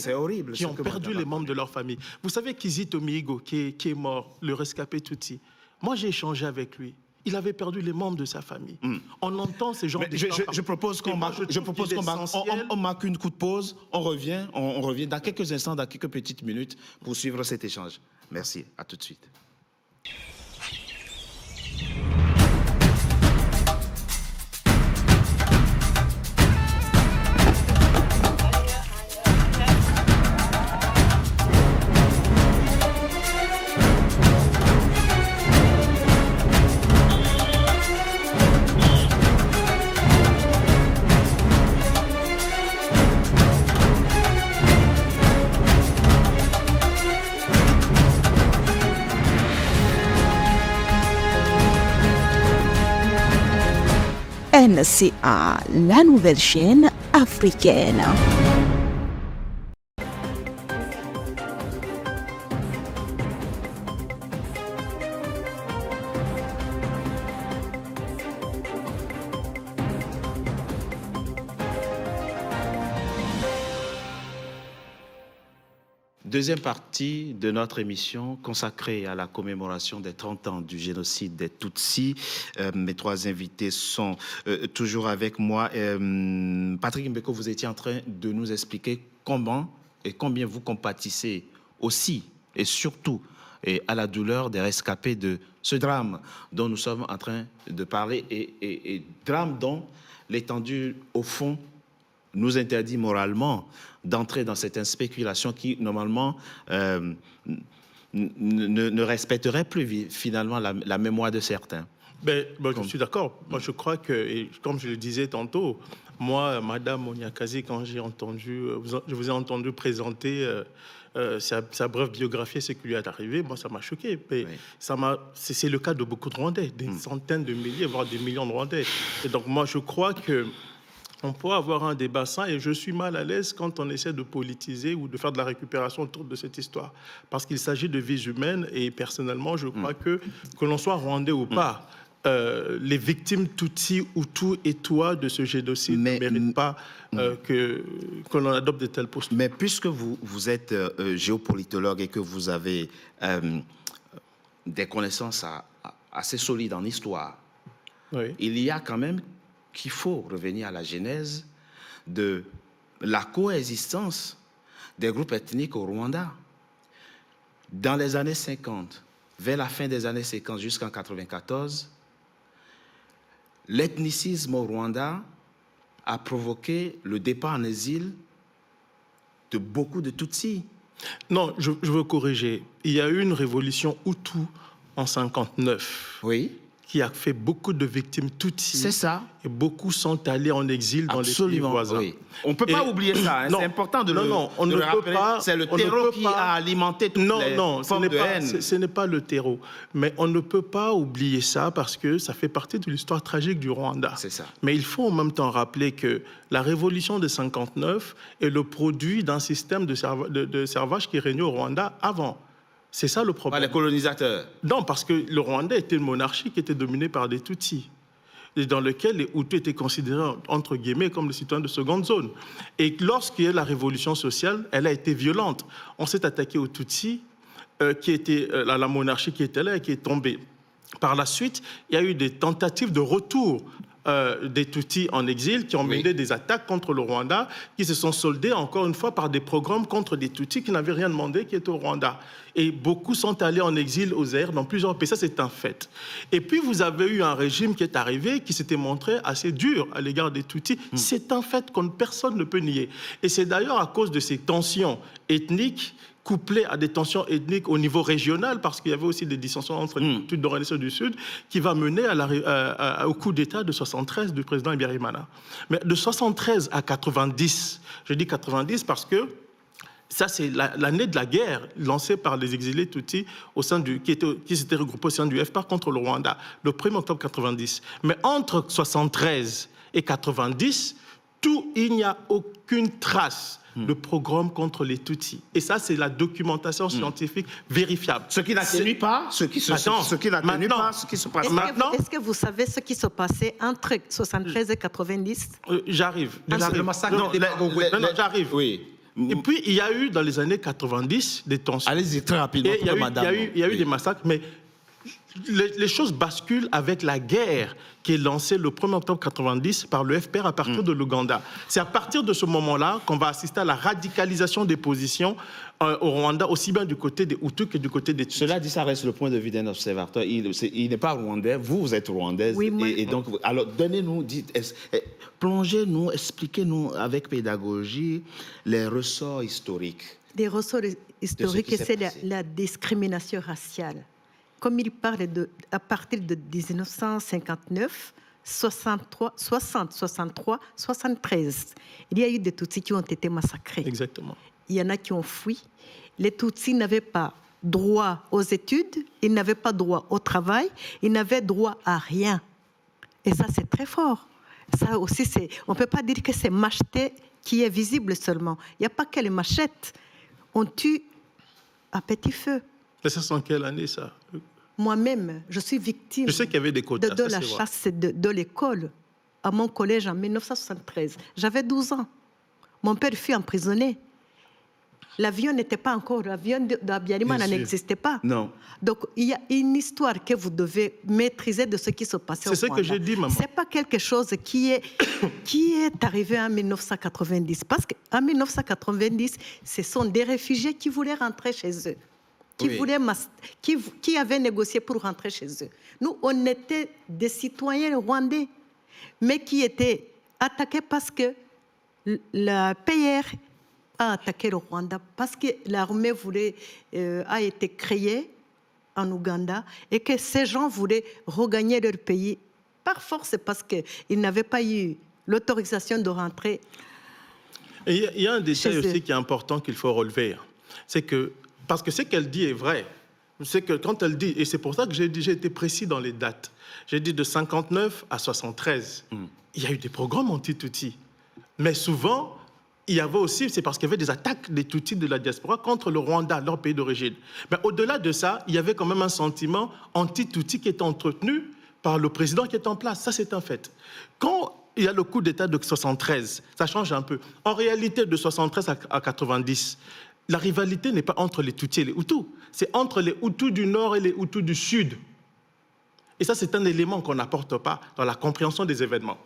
qui ont perdu les membres de leur famille. Vous savez Kizito Mihigo, qui est mort, le rescapé Tutsi. Moi, j'ai échangé avec lui. Il avait perdu les membres de sa famille. On entend ces gens... Je propose qu'on marque une coup de pause. On revient dans quelques instants, dans quelques petites minutes pour suivre cet échange. Merci. À tout de suite. NCA, la nouvelle chaîne africaine. Deuxième partie de notre émission consacrée à la commémoration des 30 ans du génocide des Tutsis. Mes trois invités sont toujours avec moi. Patrick Mbeko, vous étiez en train de nous expliquer comment et combien vous compatissez aussi et surtout à la douleur des rescapés de ce drame dont nous sommes en train de parler et drame dont l'étendue, au fond, nous interdit moralement d'entrer dans cette spéculation qui, normalement, ne respecterait plus finalement la mémoire de certains. Je suis d'accord. Moi, je crois que, et comme je le disais tantôt, moi, Madame Onyakazi, quand je vous ai entendu présenter sa brève biographie, ce qui lui est arrivé, moi, ça m'a choqué. Mais oui. C'est le cas de beaucoup de Rwandais, des centaines de milliers, voire des millions de Rwandais. Et donc, moi, je crois que on peut avoir un débat sain et je suis mal à l'aise quand on essaie de politiser ou de faire de la récupération autour de cette histoire. Parce qu'il s'agit de vies humaines et personnellement, je crois que l'on soit rwandais ou pas, les victimes Tutsi, Hutu et Tutsi de ce génocide ne méritent pas que l'on adopte de telles postures. Mais puisque vous êtes géopolitologue et que vous avez des connaissances assez solides en histoire, oui. Il y a quand même qu'il faut revenir à la genèse de la coexistence des groupes ethniques au Rwanda. Dans les années 50, vers la fin des années 50 jusqu'en 1994, l'ethnicisme au Rwanda a provoqué le départ en exil de beaucoup de Tutsis. Non, je veux corriger. Il y a eu une révolution Hutu en 1959. Oui. Qui a fait beaucoup de victimes Tutsis. C'est ça. Et beaucoup sont allés en exil dans les pays voisins. Oui. On ne peut pas oublier ça. Hein. C'est important de le rappeler. C'est le terreau qui a alimenté toutes les formes de haine. Ce n'est pas le terreau. Mais on ne peut pas oublier ça parce que ça fait partie de l'histoire tragique du Rwanda. C'est ça. Mais il faut en même temps rappeler que la révolution de 1959 est le produit d'un système de servage qui régnait au Rwanda avant. C'est ça le problème. Pas les colonisateurs. Non, parce que le Rwanda était une monarchie qui était dominée par des Tutsis, et dans lequel les Hutus étaient considérés, entre guillemets, comme les citoyens de seconde zone. Et lorsqu'il y a eu la révolution sociale, elle a été violente. On s'est attaqué aux Tutsis, qui était la monarchie qui était là et qui est tombée. Par la suite, il y a eu des tentatives de retour des Tutsis en exil qui ont mené des attaques contre le Rwanda, qui se sont soldées encore une fois par des pogroms contre des Tutsis qui n'avaient rien demandé, qui étaient au Rwanda. Et beaucoup sont allés en exil aux Zaïre dans plusieurs pays. Ça, c'est un fait. Et puis, vous avez eu un régime qui est arrivé, qui s'était montré assez dur à l'égard des Tutsis. C'est un fait que personne ne peut nier. Et c'est d'ailleurs à cause de ces tensions ethniques couplé à des tensions ethniques au niveau régional, parce qu'il y avait aussi des dissensions entre les Tutsis du Nord et du Sud, qui va mener au coup d'État de 73 du président Habyarimana. Mais de 73 à 90, je dis 90 parce que ça, c'est l'année de la guerre lancée par les exilés Tutsis qui s'étaient regroupés au sein du FPR contre le Rwanda, le 1er octobre 90. Mais entre 73 et 90, il n'y a aucune trace de programme contre les Tutsis. Et ça, c'est la documentation scientifique vérifiable. Ce qui n'atténue pas ce qui se passe maintenant. Est-ce que vous savez ce qui se passait entre 73 et 90 ? J'arrive. Le massacre j'arrive. Oui. Et puis, il y a eu, dans les années 90, des tensions. Allez-y très rapidement, madame. Il y a eu des massacres, mais les choses basculent avec la guerre qui est lancée le 1er octobre 90 par le FPR à partir de l'Ouganda. C'est à partir de ce moment-là qu'on va assister à la radicalisation des positions au Rwanda, aussi bien du côté des Hutus que du côté des Tutsis. Cela dit, ça reste le point de vue d'un observateur. Il n'est pas rwandais, vous êtes rwandaise. Oui, et donc, alors, donnez-nous, plongez-nous, expliquez-nous avec pédagogie les ressorts historiques. Des ressorts historiques, c'est la discrimination raciale. Comme il parle à partir de 1959, 63, 60, 63, 73, il y a eu des Tutsis qui ont été massacrés. Exactement. Il y en a qui ont fui. Les Tutsis n'avaient pas droit aux études, ils n'avaient pas droit au travail, ils n'avaient droit à rien. Et ça, c'est très fort. Ça aussi, on ne peut pas dire que c'est Machete qui est visible seulement. Il n'y a pas que les machettes. On tue à petit feu. Mais ça, c'est en quelle année, ça? Moi-même, je suis victime Je sais qu'il y avait des quotas. de la chasse de l'école à mon collège en 1973. J'avais 12 ans. Mon père fut emprisonné. L'avion n'était pas encore, l'avion d'Abiyarimana n'existait pas. Non. Donc, il y a une histoire que vous devez maîtriser de ce qui se passait au Rwanda. C'est ce que j'ai dit, maman. Ce n'est pas quelque chose qui est arrivé en 1990. Parce qu'en 1990, ce sont des réfugiés qui voulaient rentrer chez eux, qui avaient négocié pour rentrer chez eux. Nous, on était des citoyens rwandais, mais qui étaient attaqués parce que le PR a attaqué le Rwanda, parce que l'armée a été créée en Ouganda et que ces gens voulaient regagner leur pays par force parce qu'ils n'avaient pas eu l'autorisation de rentrer. Et il y a un détail aussi qui est important qu'il faut relever. C'est que, parce que ce qu'elle dit est vrai, c'est que quand elle dit, et c'est pour ça que j'ai été précis dans les dates, j'ai dit de 59 à 73, il y a eu des programmes anti-Tutsis. Mais souvent, il y avait aussi, c'est parce qu'il y avait des attaques des Tutsis de la diaspora contre le Rwanda, leur pays d'origine. Mais au-delà de ça, il y avait quand même un sentiment anti-Tutsi qui était entretenu par le président qui est en place. Ça, c'est un fait. Quand il y a le coup d'État de 73, ça change un peu. En réalité, de 73 à 90, la rivalité n'est pas entre les Tutsis et les Hutus. C'est entre les Hutus du Nord et les Hutus du Sud. Et ça, c'est un élément qu'on n'apporte pas dans la compréhension des événements.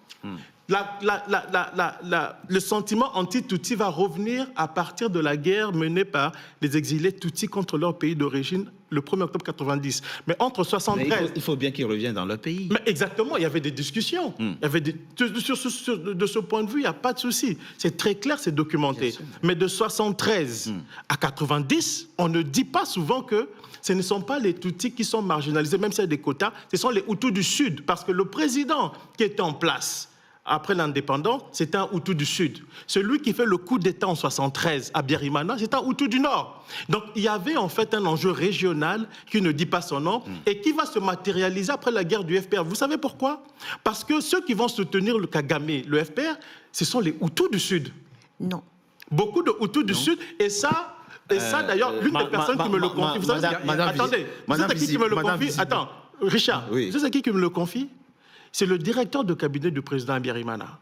Le sentiment anti-Tutsi va revenir à partir de la guerre menée par les exilés Tutsis contre leur pays d'origine le 1er octobre 90. Mais entre 73... il faut bien qu'ils reviennent dans leur pays. Mais exactement, il y avait des discussions. Il y avait de ce point de vue, il n'y a pas de souci. C'est très clair, c'est documenté. Mais de 73 à 90, on ne dit pas souvent que ce ne sont pas les Tutsis qui sont marginalisés, même s'il y a des quotas, ce sont les Hutus du Sud. Parce que le président qui était en place après l'indépendance, c'est un Hutu du Sud. Celui qui fait le coup d'État en 73 à Biarimana, c'est un Hutu du Nord. Donc il y avait en fait un enjeu régional qui ne dit pas son nom et qui va se matérialiser après la guerre du FPR. Vous savez pourquoi? Parce que ceux qui vont soutenir le Kagame, le FPR, ce sont les Hutus du Sud. Non. Beaucoup de Hutus du Sud. Et ça d'ailleurs, l'une des personnes qui me le confie... Attendez, vous savez qui me le confie? Attends, Richard, vous savez qui me le confie? C'est le directeur de cabinet du président Abiyarimana,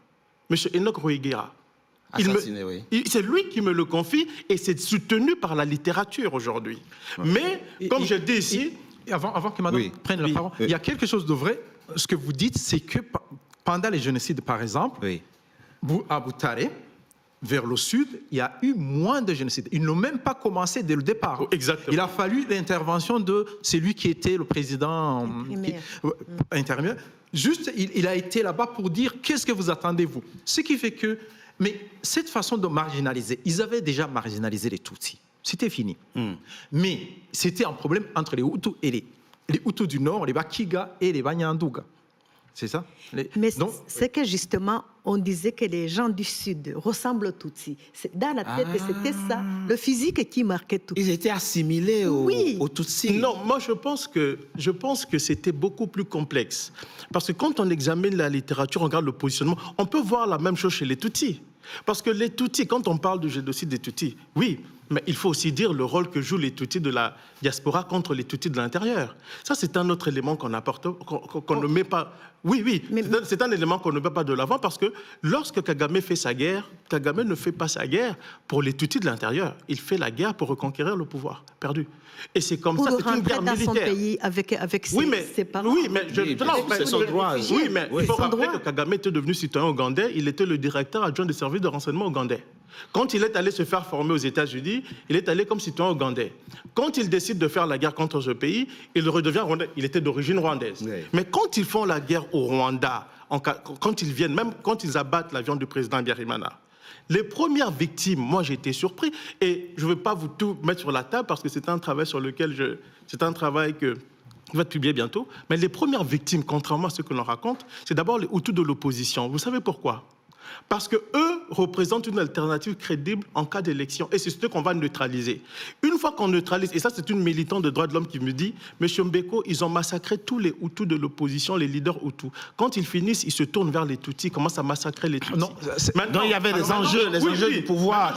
M. Enoch Ruigera. Assassiné, c'est lui qui me le confie et c'est soutenu par la littérature aujourd'hui. Mais, comme je dis ici... Avant que madame prenne la parole, il y a quelque chose de vrai. Ce que vous dites, c'est que pendant les génocides, par exemple, à Butare, vers le sud, il y a eu moins de génocides. Ils n'ont même pas commencé dès le départ. Exactement. Il a fallu l'intervention de celui qui était le président intérimaire. Juste, il a été là-bas pour dire qu'est-ce que vous attendez, vous. Ce qui fait que... Mais cette façon de marginaliser, ils avaient déjà marginalisé les Tutsis. C'était fini. Mais c'était un problème entre les Hutus et les Hutus du Nord, les Bakiga et les Banyanduga. C'est ça? Mais c'est que justement, on disait que les gens du Sud ressemblent aux Tutsis. Dans la tête, c'était ça, le physique qui marquait tout. Ils étaient assimilés aux Tutsis. Non, moi je pense que c'était beaucoup plus complexe. Parce que quand on examine la littérature, on regarde le positionnement, on peut voir la même chose chez les Tutsis. Parce que les Tutsis, quand on parle du génocide des Tutsis, oui, mais il faut aussi dire le rôle que jouent les Tutsis de la diaspora contre les Tutsis de l'intérieur. Ça, c'est un autre élément qu'on apporte, qu'on ne met pas... Oui, c'est un élément qu'on ne met pas de l'avant parce que lorsque Kagame fait sa guerre, Kagame ne fait pas sa guerre pour les Tutsis de l'intérieur. Il fait la guerre pour reconquérir le pouvoir perdu. Et c'est comme ça, c'est une guerre militaire. Pour rentrer dans son pays avec ses parents. C'est son droit. Oui, mais il faut rappeler que Kagame était devenu citoyen ougandais. Il était le directeur adjoint des services de renseignement ougandais. Quand il est allé se faire former aux États-Unis, il est allé comme citoyen ougandais. Quand il décide de faire la guerre contre ce pays, il redevient rwandais. Il était d'origine rwandaise. Oui. Mais quand ils font la guerre au Rwanda, quand ils viennent, même quand ils abattent l'avion du président Abiyarimana, les premières victimes, moi j'ai été surpris, et je ne veux pas vous tout mettre sur la table parce que c'est un travail sur lequel c'est un travail qui va être publié bientôt, mais les premières victimes, contrairement à ce que l'on raconte, c'est d'abord les Hutus de l'opposition. Vous savez pourquoi? Parce qu'eux représentent une alternative crédible en cas d'élection. Et c'est ce qu'on va neutraliser. Une fois qu'on neutralise, et ça c'est une militante de droits de l'homme qui me dit, M. Mbeko, ils ont massacré tous les Hutus de l'opposition, les leaders Hutus. Quand ils finissent, ils se tournent vers les Tutsis, ils commencent à massacrer les Tutsis. Non, Donc il y avait les enjeux du pouvoir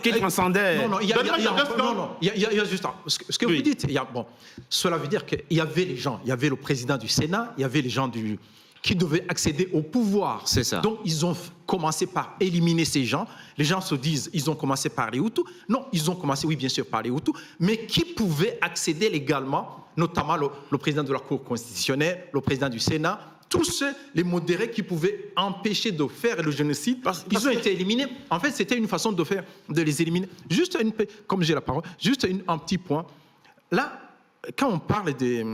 qui transcendaient. Non, il y a juste ce que vous dites. Cela veut dire qu'il y avait les gens, il y avait le président du Sénat, il y avait les gens qui devaient accéder au pouvoir. C'est ça. Donc, ils ont commencé par éliminer ces gens. Les gens se disent, ils ont commencé par les Hutus. Non, ils ont commencé, oui, bien sûr, par les Hutus, mais qui pouvaient accéder légalement, notamment le président de la Cour constitutionnelle, le président du Sénat, tous ceux, les modérés qui pouvaient empêcher de faire le génocide, ils ont été éliminés. En fait, c'était une façon de les éliminer. Juste, comme j'ai la parole, juste un petit point. Là, quand on parle des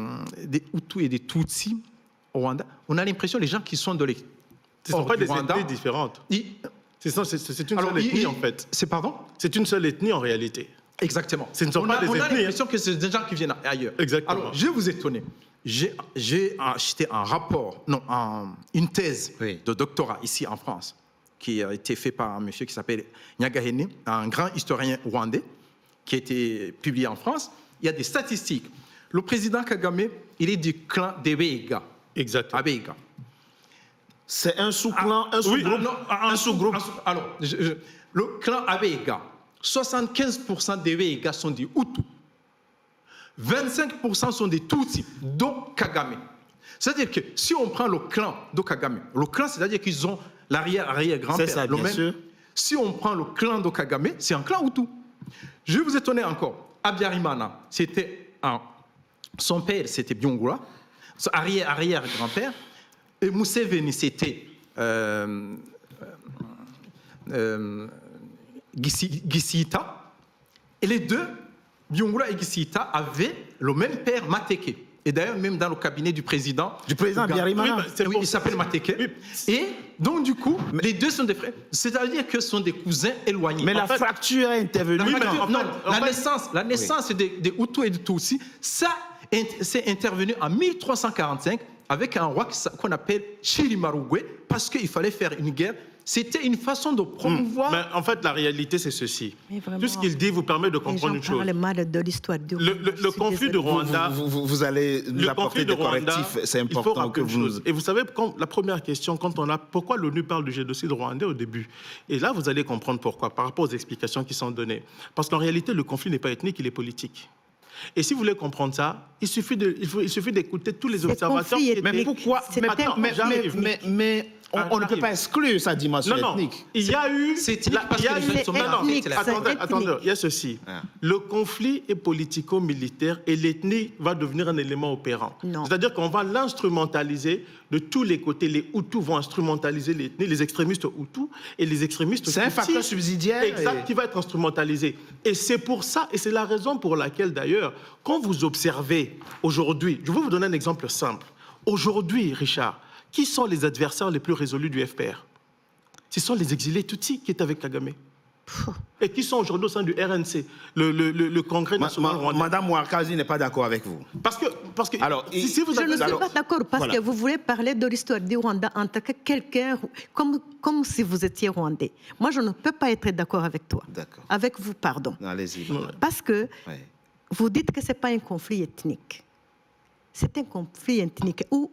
Hutus et des Tutsis, au Rwanda, on a l'impression que les gens qui sont de l'extérieur. Ce ne sont pas des ethnies différentes. C'est une seule ethnie, en fait. C'est pardon? C'est une seule ethnie, en réalité. Exactement. Ce ne sont pas des ethnies. On a l'impression que c'est des gens qui viennent ailleurs. Exactement. Alors, je vais vous étonner. J'ai acheté une thèse de doctorat ici en France, qui a été faite par un monsieur qui s'appelle Nyagahene, un grand historien rwandais, qui a été publié en France. Il y a des statistiques. Le président Kagame, il est du clan des Abeiga. Exactement. Abeiga. C'est un sous-clan, un sous-groupe. Un sous-groupe. Alors, le clan Abeiga, 75% des Abeiga sont des Hutus. 25% sont des Tutsis, dont Kagame. C'est-à-dire que si on prend le clan de Kagame, le clan, c'est-à-dire qu'ils ont l'arrière-arrière-grand-père. C'est ça, bien sûr. Si on prend le clan de Kagame, c'est un clan Hutu. Je vais vous étonner encore. Abiyarimana, c'était son père, c'était Byungula. Son arrière-arrière-grand-père. Et Museveni, c'était Gisita. Et les deux, Byungula et Gisita, avaient le même père, Mateke. Et d'ailleurs, même dans le cabinet du président Abiyarimana. Oui, il s'appelle Mateke. Oui. Et donc, du coup, les deux sont des frères. C'est-à-dire que ce sont des cousins éloignés. Mais la fracture est intervenue. La naissance des Hutus et des Tutsis, ça, c'est intervenu en 1345 avec un roi qu'on appelle Chirimarugwe, parce qu'il fallait faire une guerre. C'était une façon de promouvoir... Mais en fait, la réalité, c'est ceci. Tout ce qu'il dit vous permet de comprendre une chose. Mal de l'histoire du le conflit de Rwanda... Vous allez nous apporter des correctifs, c'est important que vous... Et vous savez, la première question, pourquoi l'ONU parle du génocide rwandais au début? Et là, vous allez comprendre pourquoi, par rapport aux explications qui sont données. Parce qu'en réalité, le conflit n'est pas ethnique, il est politique. Et si vous voulez comprendre ça, il suffit d'écouter tous les observateurs. Mais pourquoi? Mais on ne peut pas exclure sa dimension ethnique. Il y a eu... Attendez, il y a ceci. Le conflit est politico-militaire et l'ethnie va devenir un élément opérant. C'est-à-dire qu'on va l'instrumentaliser de tous les côtés. Les Hutus vont instrumentaliser l'ethnie, les extrémistes Hutus et les extrémistes C'est un facteur subsidiaire. Exact, qui va être instrumentalisé. Et c'est pour ça, et c'est la raison pour laquelle d'ailleurs, quand vous observez aujourd'hui, je vais vous donner un exemple simple. Aujourd'hui, Richard, qui sont les adversaires les plus résolus du FPR? Ce sont les exilés Tutsis qui étaient avec Kagame. Et qui sont aujourd'hui au sein du RNC, le Congrès national rwandais. Madame Ouarkazi n'est pas d'accord avec vous. Parce que alors, si vous je ne suis pas d'accord parce que vous voulez parler de l'histoire du Rwanda en tant que quelqu'un, comme si vous étiez rwandais. Moi, je ne peux pas être d'accord avec toi. D'accord. Avec vous, pardon. Allez-y. Parce que vous dites que ce n'est pas un conflit ethnique. C'est un conflit ethnique où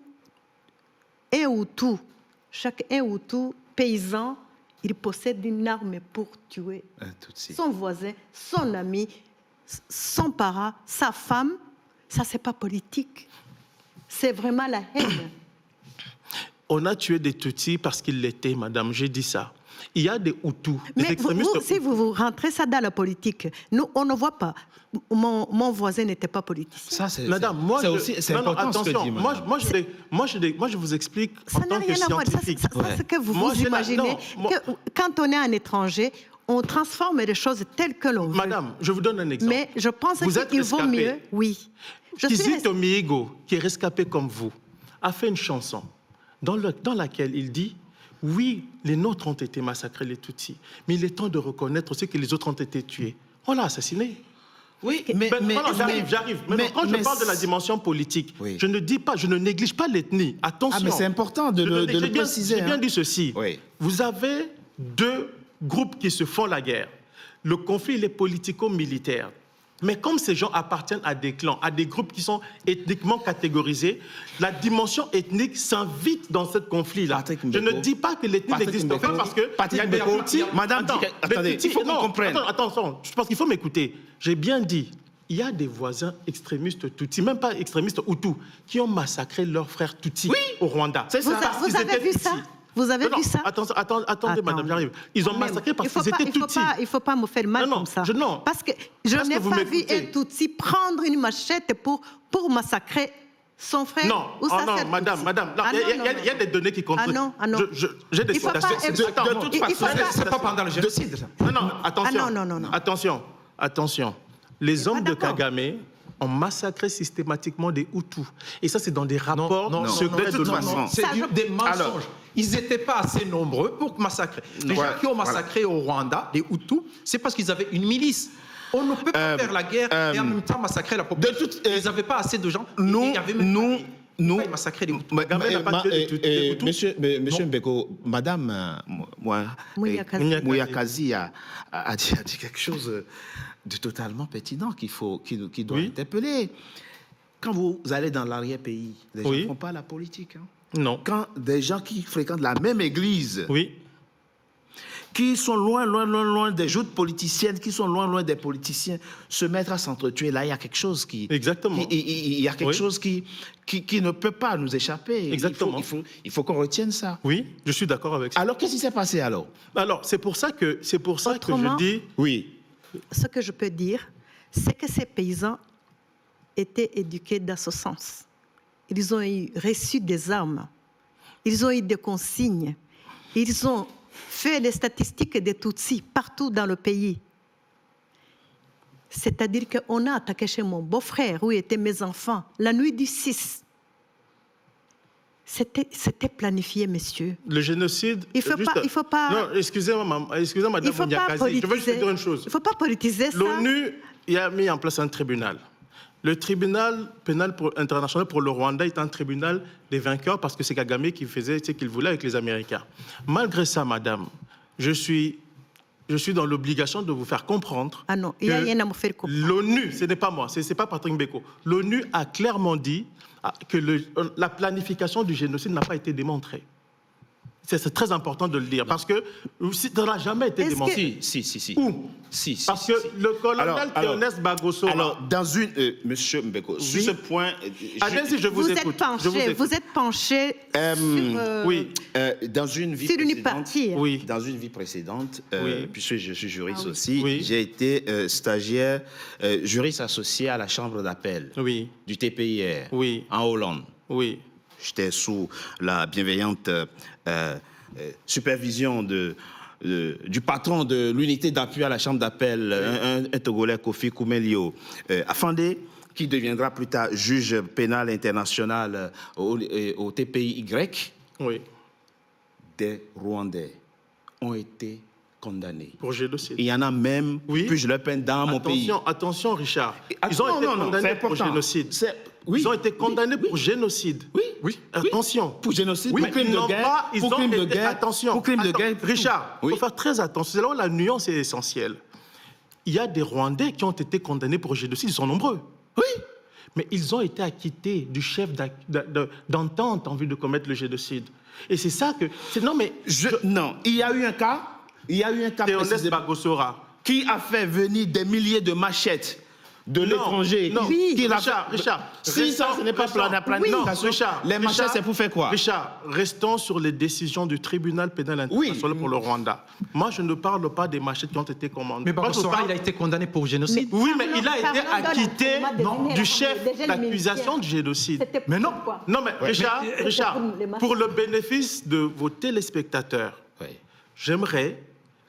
chaque Hutu paysan, il possède une arme pour tuer son voisin, son ami, son parent, sa femme. Ça, c'est pas politique. C'est vraiment la haine. On a tué des Tutsis parce qu'ils l'étaient, madame, j'ai dit ça. Il y a des Hutus, des extrémistes... si vous rentrez ça dans la politique, nous, on ne voit pas. Mon voisin n'était pas politicien. Ça, madame, moi, c'est important ce que dit, madame. Moi, je vous explique en tant que scientifique. Ça, c'est que vous imaginez que quand on est un étranger, on transforme les choses telles que l'on veut. Madame, je vous donne un exemple. Mais je pense qu'il vaut mieux... Oui. Kizito Mihigo, qui est rescapé comme vous, a fait une chanson dans laquelle il dit: oui, les nôtres ont été massacrés, les Tutsis, mais il est temps de reconnaître aussi que les autres ont été tués. On l'a assassiné. Oui, J'arrive. Maintenant, quand je parle de la dimension politique, Oui. je ne néglige pas l'ethnie. Attention. Ah, mais c'est important de le préciser. J'ai bien hein. dit ceci. Oui. Vous avez deux groupes qui se font la guerre. Le conflit, il est politico-militaire. Mais comme ces gens appartiennent à des clans, à des groupes qui sont ethniquement catégorisés, la dimension ethnique s'invite dans ce conflit-là. Patrick Je Mbeko. ne dis pas que l'ethnie Patrick n'existe pas Mbeko. parce que Patrick il y a des Mbeko. Tutsis. Madame, attendez, il faut qu'on comprenne. Attends, parce qu'il faut m'écouter. J'ai bien dit, il y a des voisins extrémistes Tutsis, même pas extrémistes Hutus, qui ont massacré leurs frères Tutsis au Rwanda. C'est ça. Vous avez vu ça? Vous avez vu ça? Attendez, madame, j'arrive. Ils ont massacré parce qu'ils étaient Tutsis. Il ne faut pas me faire mal Non, comme ça. non. Parce que je Parce n'ai que vous pas vu m'écoutez. un Tutsi prendre une machette pour massacrer son frère. Non, ou sa non, sœur madame, Tutsi. madame. Ah, non, Il y a des données qui comptent. Ah non. J'ai des Il faut pas citations. être- De toute il façon, faut pas- C'est pas pendant le génocide, ça. Non, attention. non. Attention. Les hommes pas de d'accord. Kagame ont massacré systématiquement des Hutus. Et ça, c'est dans des rapports secrets de toute l'ONU. façon. C'est des mensonges. Alors, ils n'étaient pas assez nombreux pour massacrer. Les gens qui ont massacré au Rwanda, les Hutus, c'est parce qu'ils avaient une milice. On ne peut pas faire la guerre et en même temps massacrer la population. Ils n'avaient pas assez de gens. Nous, Ils massacraient les Hutus. Kagame n'a pas tué des Hutus. Monsieur Mbeko, Madame Mouyakazi a dit quelque chose de totalement pertinent qui doit interpeller. Quand vous allez dans l'arrière-pays, les gens ne font pas la politique. Hein. Non. Quand des gens qui fréquentent la même église, Oui. qui sont loin des joutes politiciennes, qui sont loin des politiciens, se mettre à s'entretuer, là, il y a quelque chose qui... Exactement. Il y a quelque chose qui ne peut pas nous échapper. Exactement. Il faut qu'on retienne ça. Oui, je suis d'accord avec ça. Alors, qu'est-ce qui s'est passé alors? Alors, c'est pour ça que Autrement, je dis... Oui. Ce que je peux dire, c'est que ces paysans étaient éduqués dans ce sens. Ils ont reçu des armes. Ils ont eu des consignes. Ils ont fait les statistiques des Tutsis partout dans le pays. C'est-à-dire qu'on a attaqué chez mon beau-frère, où étaient mes enfants, la nuit du 6. C'était planifié, messieurs. Le génocide... Il faut pas... Non, excusez-moi, madame Il ne faut pas Mouyakazi. Je veux juste politiser. dire une chose. Il ne faut pas politiser ça. L'ONU a mis en place un tribunal. Le tribunal pénal international pour le Rwanda est un tribunal des vainqueurs parce que c'est Kagame qui faisait ce qu'il voulait avec les Américains. Malgré ça, madame, je suis dans l'obligation de vous faire comprendre. Ah non, il n'y a rien à me faire comprendre. L'ONU, ce n'est pas moi, ce n'est pas Patrick Mbeko. L'ONU a clairement dit que la planification du génocide n'a pas été démontrée. C'est très important de le dire parce que ça n'a jamais été démontré. Si. Où? Si. Parce que le colonel Théoneste Bagosora... Alors, dans une... Monsieur Mbeko, sur ce point... Allez-y, je vous écoute. Vous êtes penché sur... Oui. Dans une vie sur une précédente... partie. Oui. Dans une vie précédente, Oui. puisque je suis juriste Ah oui. aussi, Oui. j'ai été stagiaire, juriste associé à la chambre d'appel Oui. du TPIR Oui. en Hollande. Oui. J'étais sous la bienveillante supervision du patron de l'unité d'appui à la chambre d'appel, un Togolais, Kofi Koumelio Afandé, qui deviendra plus tard juge pénal international au TPIY. Oui. Des Rwandais ont été condamnés. Pour génocide. Il y en a même, Oui. puis je le peine dans mon pays. Attention, Richard. Ils Non, ont été non, c'est condamnés pour important. génocide. Oui. Ils ont été condamnés Oui. pour génocide. Oui. Attention. Pour génocide, Oui, pour crime ils de n'ont guerre, pas- ils pour ont crime de été- guerre, Attention. pour crime de Attends, guerre. Richard, il Oui. faut faire très attention. C'est là où la nuance est essentielle. Il y a des Rwandais qui ont été condamnés pour génocide. Ils sont nombreux. Oui. Mais ils ont été acquittés du chef d'entente en vue de commettre le génocide. Et c'est ça que... Non, mais... Non, il y a eu un cas Théoneste précisément, Bagosora. qui a fait venir des milliers de machettes de l'étranger. Non, Qui l'a- Richard. Si ça, ce n'est pas la planification, les machettes, c'est pour faire quoi? Richard, restons sur les décisions du tribunal pénal international pour le Rwanda. Moi, je ne parle pas des machettes qui ont été commandées. Mais Moi, je Bagosora, parle- il a été condamné pour génocide. Oui, mais il a été Parlons de acquitté la- du chef des jeunes d'accusation militaires. de génocide. C'était Mais non. pourquoi? Non, mais Richard, les machettes. pour le bénéfice de vos téléspectateurs, Oui. j'aimerais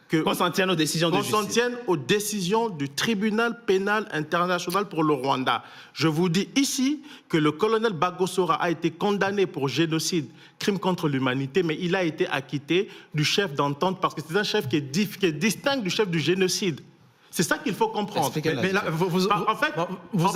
que Qu'on s'en tienne aux décisions de qu'on s'en justice. tienne aux décisions du tribunal pénal international pour le Rwanda. Je vous dis ici que le colonel Bagosora a été condamné pour génocide, crime contre l'humanité, mais il a été acquitté du chef d'entente parce que c'est un chef qui est distinct du chef du génocide. C'est ça qu'il faut comprendre. Expliquez-la. Mais là, En fait,